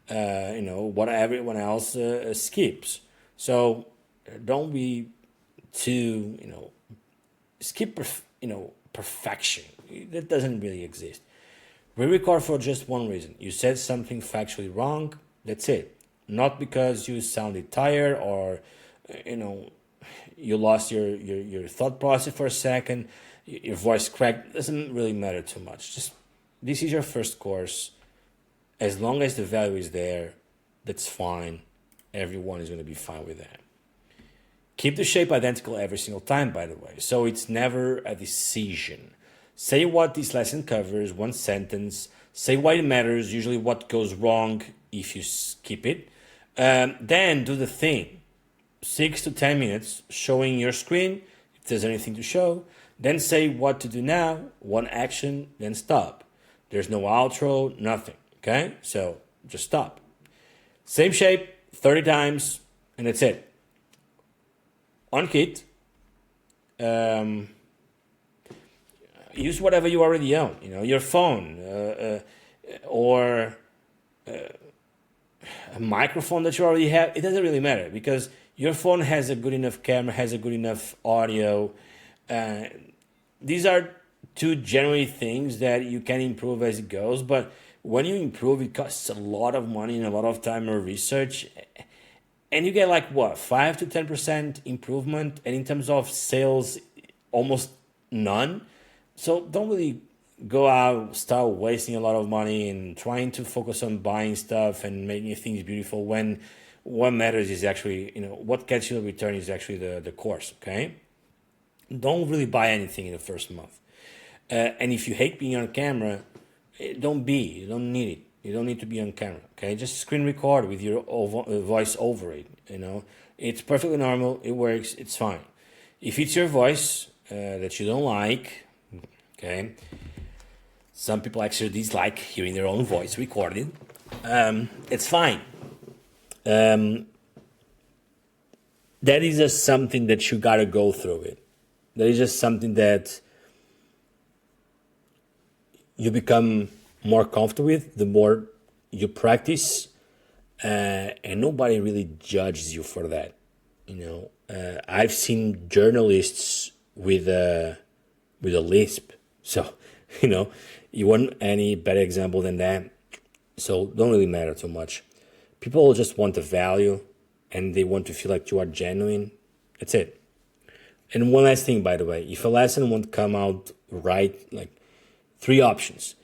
[SPEAKER 1] what everyone else skips. So don't be too, skip, perfection. That doesn't really exist. Re-record for just one reason. You said something factually wrong. That's it. Not because you sounded tired or, you lost your thought process for a second, your voice cracked. It doesn't really matter too much. Just, this is your first course. As long as the value is there, that's fine. Everyone is going to be fine with that. Keep the shape identical every single time, by the way. So it's never a decision. Say what this lesson covers, 1 sentence. Say why it matters, usually what goes wrong if you skip it. Then do the thing. 6 to 10 minutes showing your screen, if there's anything to show. Then say what to do now, 1 action, then stop. There's no outro, nothing. Okay? So just stop. Same shape, 30 times, and that's it. On kit, use whatever you already own, your phone, or a microphone that you already have. It doesn't really matter because your phone has a good enough camera, has a good enough audio. These are two generally things that you can improve as it goes, but when you improve, it costs a lot of money and a lot of time or research, and you get like what, 5 to 10% improvement, and in terms of sales, almost none. So don't really go out, start wasting a lot of money and trying to focus on buying stuff and making things beautiful when what matters is actually, what gets you a return is actually the course, okay? Don't really buy anything in the first month. And if you hate being on camera, don't be. You don't need it. You don't need to be on camera, okay? Just screen record with your voice over it, It's perfectly normal. It works. It's fine. If it's your voice that you don't like, okay? Some people actually dislike hearing their own voice recorded. It's fine. That is just something that you gotta go through it. That is just something that you become more comfortable with the more you practice, and nobody really judges you for that. I've seen journalists with a lisp, so you want any better example than that. So don't really matter too much. People just want the value, and they want to feel like you are genuine. That's it. And one last thing, by the way, if a lesson won't come out right, like 3 options.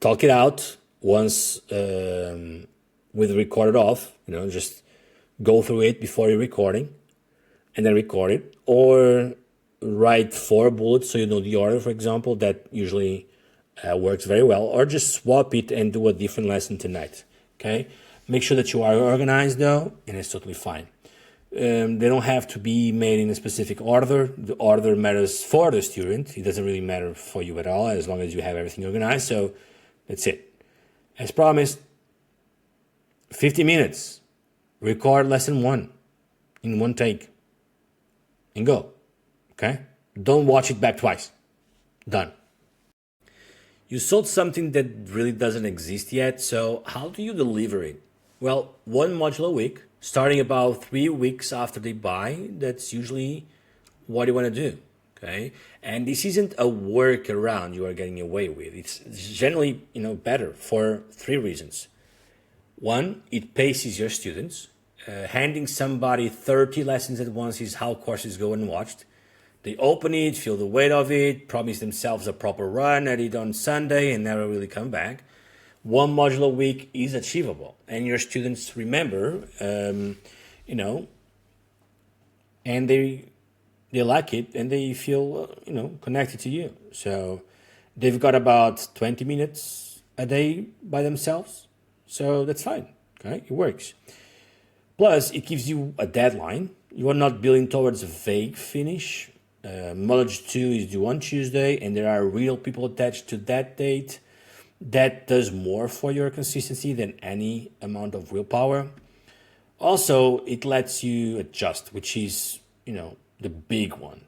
[SPEAKER 1] Talk it out once with recorded off, just go through it before you're recording and then record it, or write 4 bullets so you know the order, for example. That usually works very well, or just swap it and do a different lesson tonight, okay? Make sure that you are organized though, and it's totally fine. They don't have to be made in a specific order. The order matters for the student. It doesn't really matter for you at all, as long as you have everything organized. So that's it. As promised, 50 minutes. Record lesson 1 in one take and go. Okay? Don't watch it back twice. Done. You sold something that really doesn't exist yet, so how do you deliver it? Well, 1 module a week, starting about 3 weeks after they buy. That's usually what you want to do, okay? And this isn't a workaround you are getting away with. It's generally, better for 3 reasons. 1, it paces your students. Handing somebody 30 lessons at once is how courses go unwatched. They open it, feel the weight of it, promise themselves a proper run at it on Sunday, and never really come back. 1 module a week is achievable, and your students remember, and they like it, and they feel, connected to you. So they've got about 20 minutes a day by themselves, so that's fine, okay? It works. Plus, it gives you a deadline. You are not building towards a vague finish. Module 2 is due on Tuesday, and there are real people attached to that date. That does more for your consistency than any amount of willpower. Also, it lets you adjust, which is, the big one.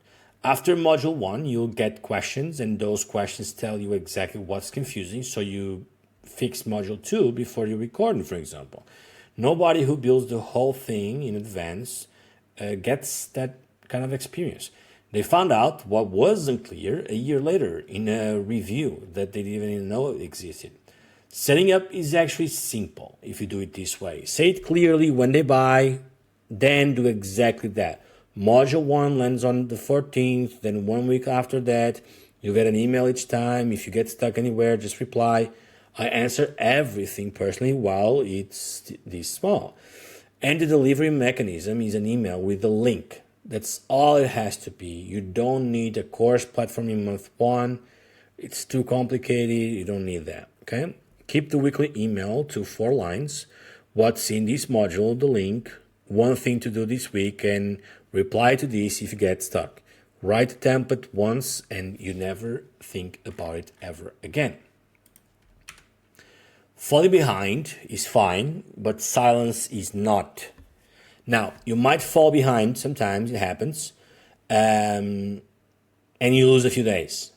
[SPEAKER 1] After module 1, you'll get questions, and those questions tell you exactly what's confusing, so you fix module 2 before you record, for example. Nobody who builds the whole thing in advance gets that kind of experience. They found out what wasn't clear a year later in a review that they didn't even know existed. Setting up is actually simple if you do it this way. Say it clearly when they buy, then do exactly that. Module 1 lands on the 14th, then 1 week after that, you get an email each time. If you get stuck anywhere, just reply. I answer everything personally while it's this small. And the delivery mechanism is an email with a link. That's all it has to be. You don't need a course platform in month 1. It's too complicated. You don't need that, okay? Keep the weekly email to 4 lines. What's in this module, the link, 1 thing to do this week, and reply to this if you get stuck. Write the template once and you never think about it ever again. falling behind is fine, but silence is not. Now, you might fall behind, sometimes it happens, and you lose a few days.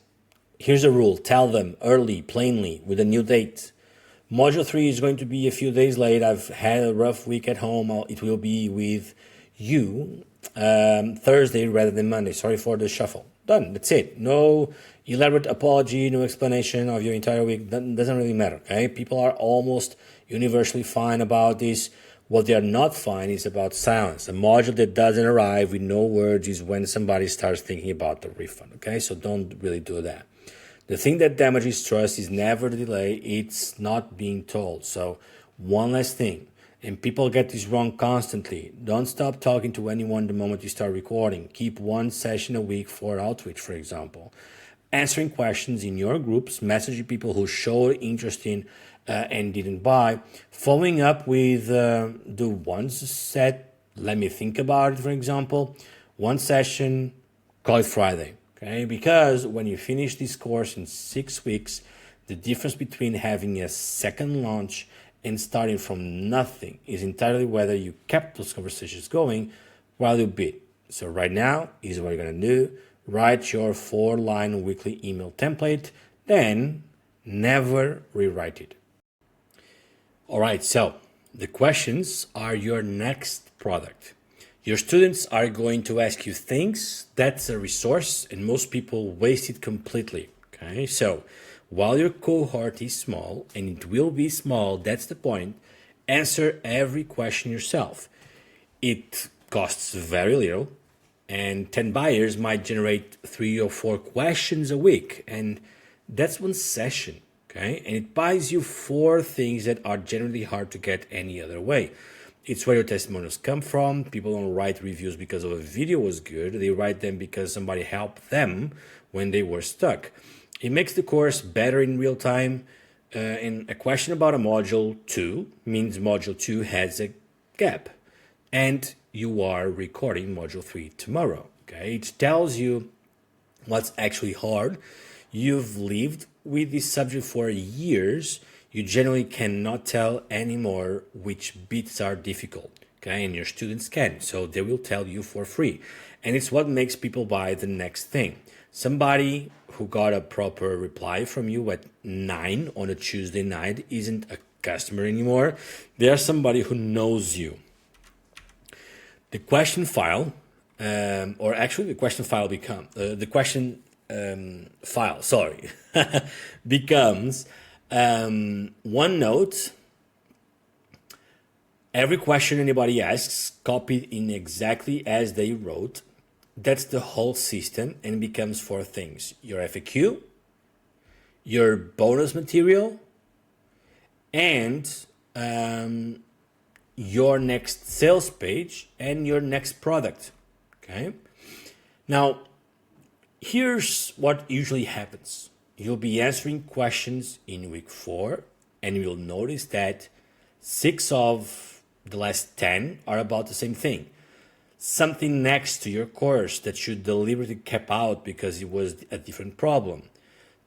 [SPEAKER 1] Here's a rule: tell them early, plainly, with a new date. Module 3 is going to be a few days late. I've had a rough week at home. It will be with you Thursday rather than Monday. Sorry for the shuffle. Done. That's it. No elaborate apology, no explanation of your entire week. Doesn't really matter. Okay? People are almost universally fine about this. What they are not fine is about silence. A module that doesn't arrive with no words is when somebody starts thinking about the refund. Okay? So don't really do that. The thing that damages trust is never the delay, it's not being told. So one last thing, and people get this wrong constantly. Don't stop talking to anyone the moment you start recording. Keep one session a week for outreach, for example. Answering questions in your groups, messaging people who showed interest in and didn't buy. Following up with the ones said, let me think about it, for example. One session, call it Friday. Okay, because when you finish this course in 6 weeks, the difference between having a second launch and starting from nothing is entirely whether you kept those conversations going while you bid. So right now is what you're going to do. Write your 4-line weekly email template, then never rewrite it. All right, so the questions are your next product. Your students are going to ask you things. That's a resource, and most people waste it completely. Okay, so while your cohort is small, and it will be small, that's the point, answer every question yourself. It costs very little, and 10 buyers might generate 3 or 4 questions a week, and that's one session. Okay, and it buys you 4 things that are generally hard to get any other way. It's where your testimonials come from. People don't write reviews because of a video was good. They write them because somebody helped them when they were stuck. It makes the course better in real time. And a question about a module 2 means module 2 has a gap. And you are recording module 3 tomorrow. Okay, it tells you what's actually hard. You've lived with this subject for years. You generally cannot tell anymore which bits are difficult, okay? And your students can, so they will tell you for free. And it's what makes people buy the next thing. Somebody who got a proper reply from you at 9 on a Tuesday night isn't a customer anymore. They are somebody who knows you. The question file, or actually the question file becomes OneNote. Every question anybody asks, copied in exactly as they wrote. That's the whole system, and it becomes 4 things: your FAQ, your bonus material, and your next sales page and your next product. Okay. Now, here's what usually happens. You'll be answering questions in week 4, and you'll notice that 6 of the last 10 are about the same thing. Something next to your course that you deliberately kept out because it was a different problem.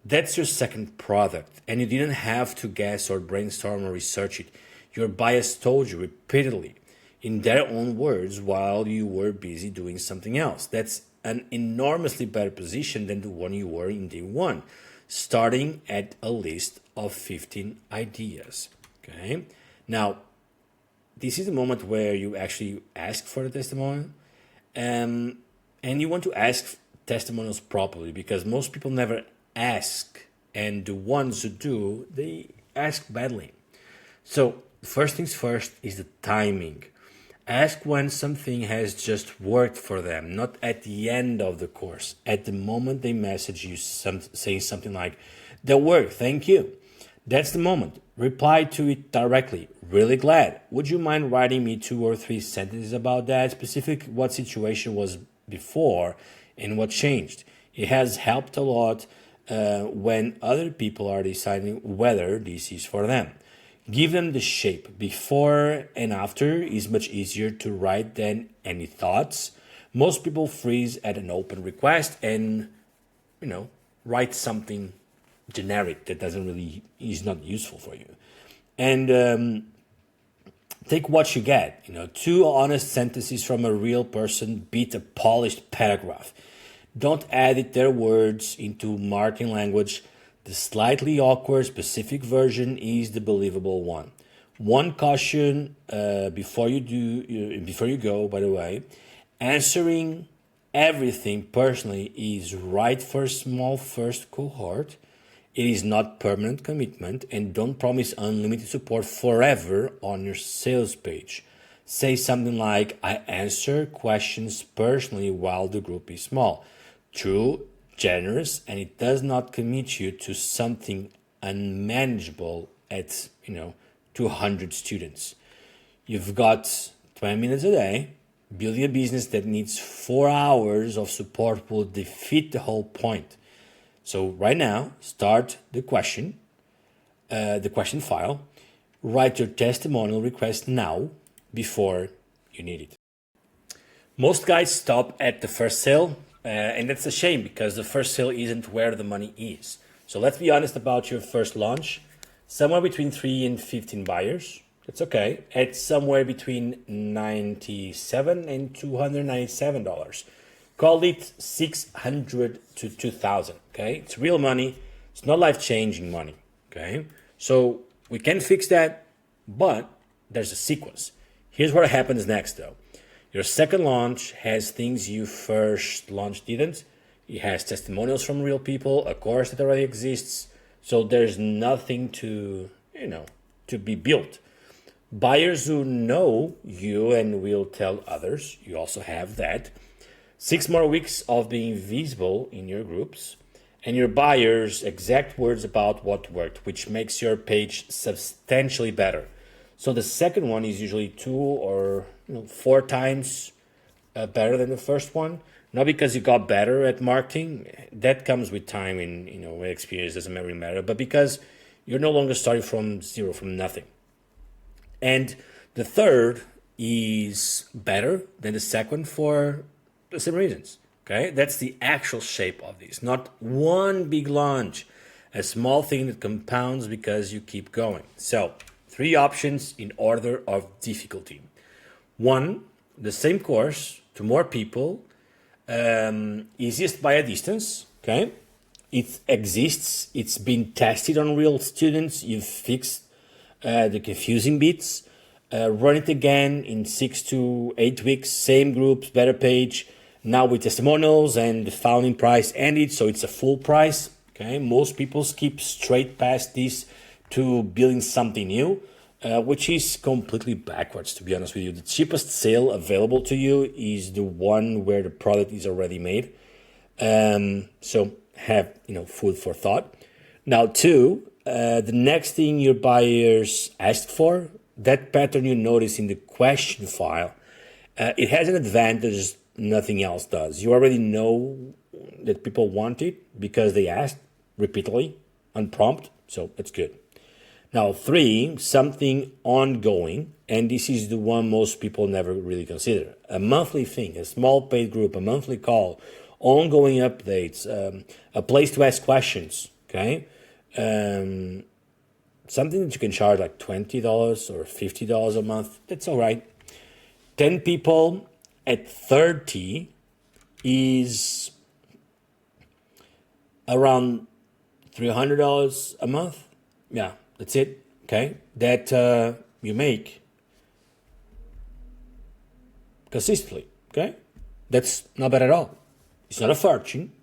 [SPEAKER 1] That's your second product, and you didn't have to guess or brainstorm or research it. Your bias told you repeatedly, in their own words, while you were busy doing something else. That's an enormously better position than the one you were in day 1, starting at a list of 15 ideas. Okay. Now, this is the moment where you actually ask for the testimonial, and you want to ask testimonials properly, because most people never ask, and the ones who do, they ask badly. So first things first is the timing. Ask when something has just worked for them, not at the end of the course. At the moment they message you saying something like, "That worked, thank you." That's the moment. Reply to it directly. "Really glad. Would you mind writing me 2 or 3 sentences about that? Specific what situation was before and what changed." It has helped a lot when other people are deciding whether this is for them. Give them the shape. Before and after is much easier to write than any thoughts. Most people freeze at an open request and, write something generic that is not useful for you. And take what you get. Two honest sentences from a real person beat a polished paragraph. Don't edit their words into marketing language. The slightly awkward specific version is the believable one. One caution before you go, by the way, answering everything personally is right for a small first cohort. It is not permanent commitment, and don't promise unlimited support forever on your sales page. Say something like, I answer questions personally while the group is small. True, generous, and it does not commit you to something unmanageable at 200 students. You've got 20 minutes a day. Building a business that needs 4 hours of support will defeat the whole point. So right now, start the question file. Write your testimonial request now before you need it. Most guys stop at the first sale, and that's a shame because the first sale isn't where the money is. So let's be honest about your first launch. Somewhere between 3 and 15 buyers. That's okay. At somewhere between $97 and $297. Call it $600 to $2,000. Okay, it's real money. It's not life-changing money. Okay, so we can fix that, but there's a sequence. Here's what happens next, though. Your second launch has things you first launch didn't. It has testimonials from real people, a course that already exists. So there's nothing to be built. Buyers who know you and will tell others, you also have that. 6 more weeks of being visible in your groups, and your buyers' exact words about what worked, which makes your page substantially better. So the second one is usually 2 or 4 times better than the first one. Not because you got better at marketing, that comes with time and experience, doesn't really matter, but because you're no longer starting from zero, from nothing. And the third is better than the second for the same reasons. Okay, that's the actual shape of this, not one big launch, a small thing that compounds because you keep going. So 3 options in order of difficulty. 1, the same course to more people, easiest by a distance. Okay, it exists. It's been tested on real students. You've fixed the confusing bits. Run it again in 6 to 8 weeks. Same groups, better page. Now with testimonials and the founding price ended, so it's a full price. Okay, most people skip straight past this to building something new, which is completely backwards, to be honest with you. The cheapest sale available to you is the one where the product is already made. So have food for thought. Now 2, the next thing your buyers ask for, that pattern you notice in the question file, it has an advantage nothing else does. You already know that people want it because they asked repeatedly, unprompted, so that's good. Now 3, something ongoing, and this is the one most people never really consider. A monthly thing, a small paid group, a monthly call, ongoing updates, a place to ask questions, okay? Something that you can charge like $20 or $50 a month, that's all right. 10 people at 30 is around $300 a month. Yeah, that's it. Okay, that you make consistently. Okay, that's not bad at all. It's not a fortune,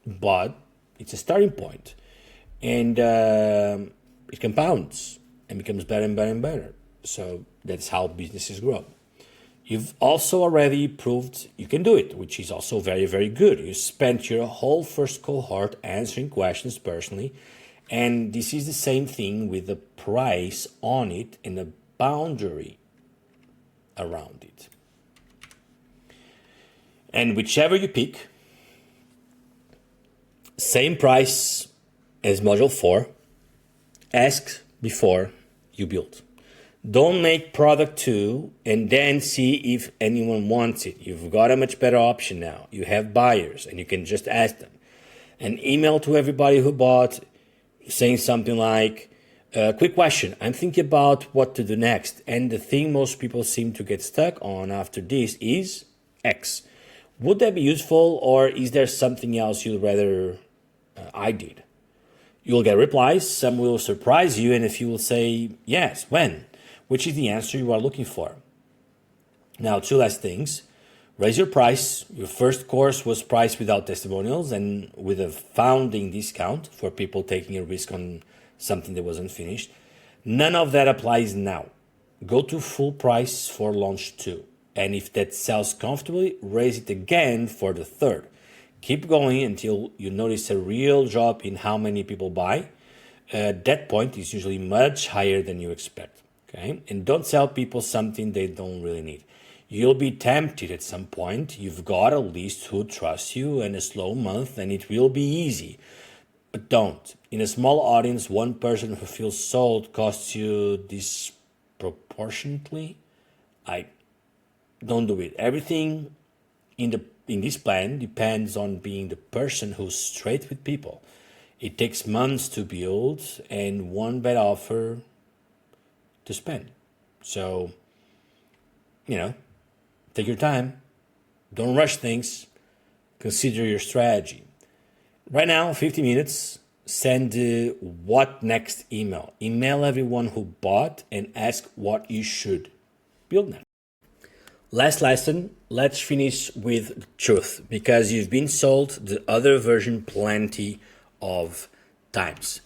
[SPEAKER 1] but it's a starting point, and it compounds and becomes better and better and better. So that's how businesses grow. You've also already proved you can do it, which is also very, very good. You spent your whole first cohort answering questions personally, and this is the same thing with the price on it and the boundary around it. And whichever you pick, same price as Module 4, ask before you build. Don't make product 2 and then see if anyone wants it. You've got a much better option now. You have buyers and you can just ask them. An email to everybody who bought saying something like, Quick question. I'm thinking about what to do next, and the thing most people seem to get stuck on after this is X. Would that be useful, or is there something else you'd rather I did? You'll get replies, some will surprise you, and a few will say, yes, when? Which is the answer you are looking for. Now, two last things. Raise your price. Your first course was priced without testimonials and with a founding discount for people taking a risk on something that wasn't finished. None of that applies now. Go to full price for launch 2. And if that sells comfortably, raise it again for the third. Keep going until you notice a real drop in how many people buy. That point is usually much higher than you expect. Okay? And don't sell people something they don't really need. You'll be tempted at some point. You've got a list who trusts you and a slow month, and it will be easy. But don't. In a small audience, one person who feels sold costs you disproportionately. Don't do it. Everything in this plan depends on being the person who's straight with people. It takes months to build and one bad offer to spend. So, take your time. Don't rush things. Consider your strategy. Right now, 50 minutes, send what next email. Email everyone who bought and ask what you should build next. Last lesson, let's finish with truth, because you've been sold the other version plenty of times.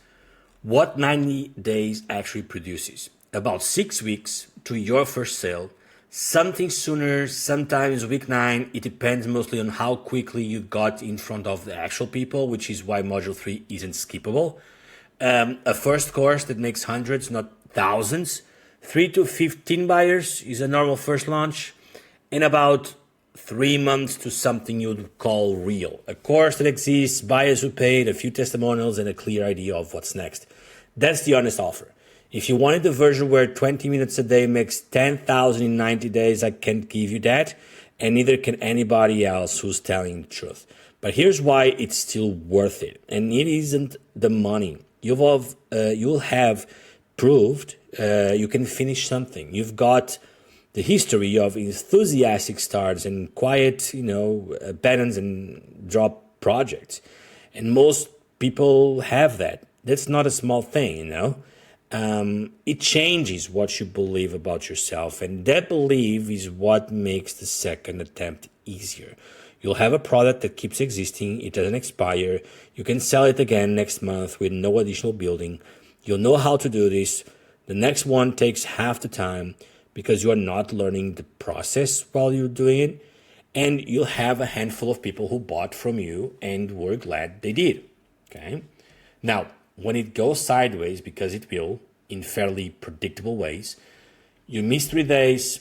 [SPEAKER 1] What 90 days actually produces? About 6 weeks to your first sale, something sooner, sometimes week 9. It depends mostly on how quickly you got in front of the actual people, which is why module 3 isn't skippable. A first course that makes hundreds, not thousands. 3 to 15 buyers is a normal first launch. In about 3 months to something you'd call real. A course that exists, buyers who paid, a few testimonials, and a clear idea of what's next. That's the honest offer. If you wanted the version where 20 minutes a day makes 10,000 in 90 days, I can't give you that, and neither can anybody else who's telling the truth. But here's why it's still worth it, and it isn't the money. You'll have proved you can finish something. You've got the history of enthusiastic starts and quiet, abandons and drop projects. And most people have that. That's not a small thing, It changes what you believe about yourself. And that belief is what makes the second attempt easier. You'll have a product that keeps existing. It doesn't expire. You can sell it again next month with no additional building. You'll know how to do this. The next one takes half the time, because you are not learning the process while you're doing it, and you'll have a handful of people who bought from you and were glad they did. Okay? Now, when it goes sideways, because it will, in fairly predictable ways, you miss 3 days,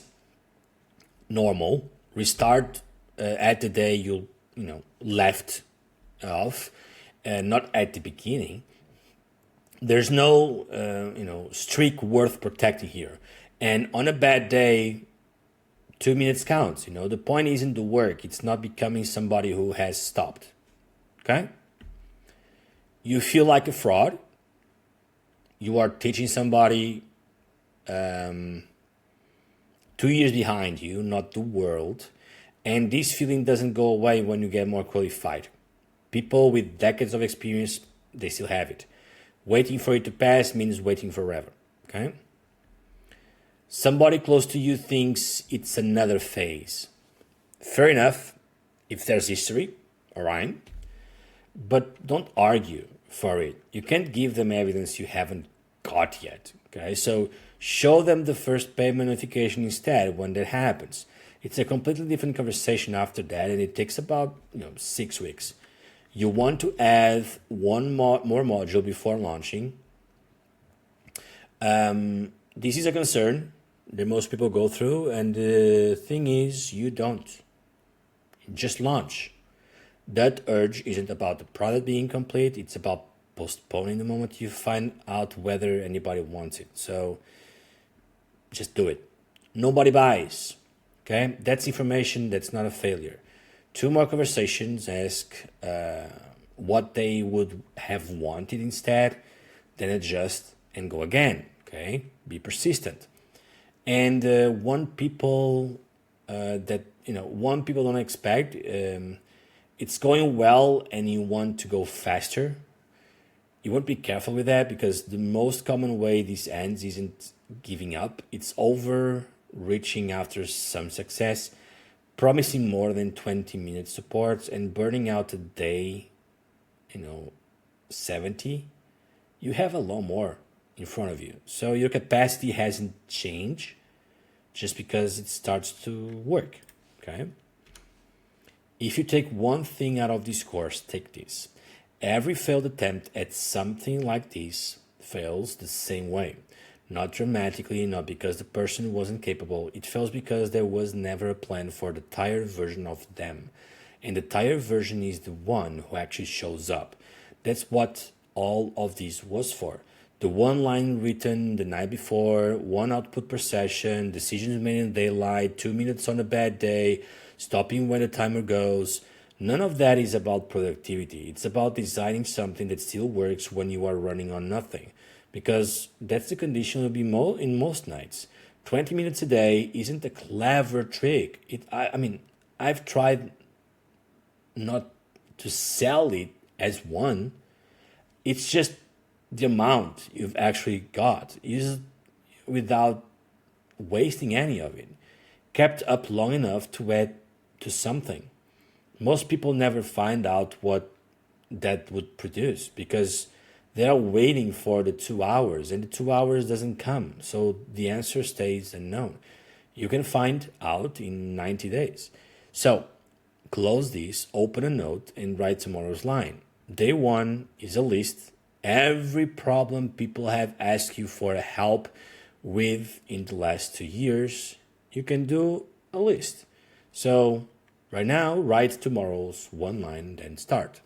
[SPEAKER 1] normal, restart at the day you left off, not at the beginning. There's no streak worth protecting here. And on a bad day, 2 minutes counts. The point isn't the work. It's not becoming somebody who has stopped. Okay? You feel like a fraud. You are teaching somebody 2 years behind you, not the world. And this feeling doesn't go away when you get more qualified. People with decades of experience, they still have it. Waiting for it to pass means waiting forever. Okay? Somebody close to you thinks it's another phase. Fair enough, if there's history, all right. But don't argue for it. You can't give them evidence you haven't got yet. Okay, so show them the first payment notification instead when that happens. It's a completely different conversation after that, and it takes about 6 weeks. You want to add one more module before launching. This is a concern that most people go through, and the thing is, you don't. Just launch. That urge isn't about the product being complete, it's about postponing the moment you find out whether anybody wants it. So just do it. Nobody buys. Okay? That's information, that's not a failure. 2 more conversations, ask what they would have wanted instead, then adjust and go again. Okay, be persistent. And one people don't expect. It's going well, and you want to go faster. You want to be careful with that, because the most common way this ends isn't giving up. It's overreaching after some success, promising more than 20-minute supports, and burning out a day, 70. You have a lot more in front of you. So your capacity hasn't changed just because it starts to work. Okay? If you take one thing out of this course, take this. Every failed attempt at something like this fails the same way. Not dramatically, not because the person wasn't capable. It fails because there was never a plan for the tired version of them. And the tired version is the one who actually shows up. That's what all of this was for. The one line written the night before, one output per session, decisions made in daylight, 2 minutes on a bad day, stopping when the timer goes. None of that is about productivity. It's about designing something that still works when you are running on nothing. Because that's the condition will be in most nights. 20 minutes a day isn't a clever trick. I've tried not to sell it as one. It's just the amount you've actually got is without wasting any of it. Kept up long enough to add to something. Most people never find out what that would produce because they are waiting for the 2 hours and the 2 hours doesn't come. So the answer stays unknown. You can find out in 90 days. So close this, open a note, and write tomorrow's line. Day one is a list. Every problem people have asked you for help with in the last 2 years, you can do a list. So right now, write tomorrow's one line, then start.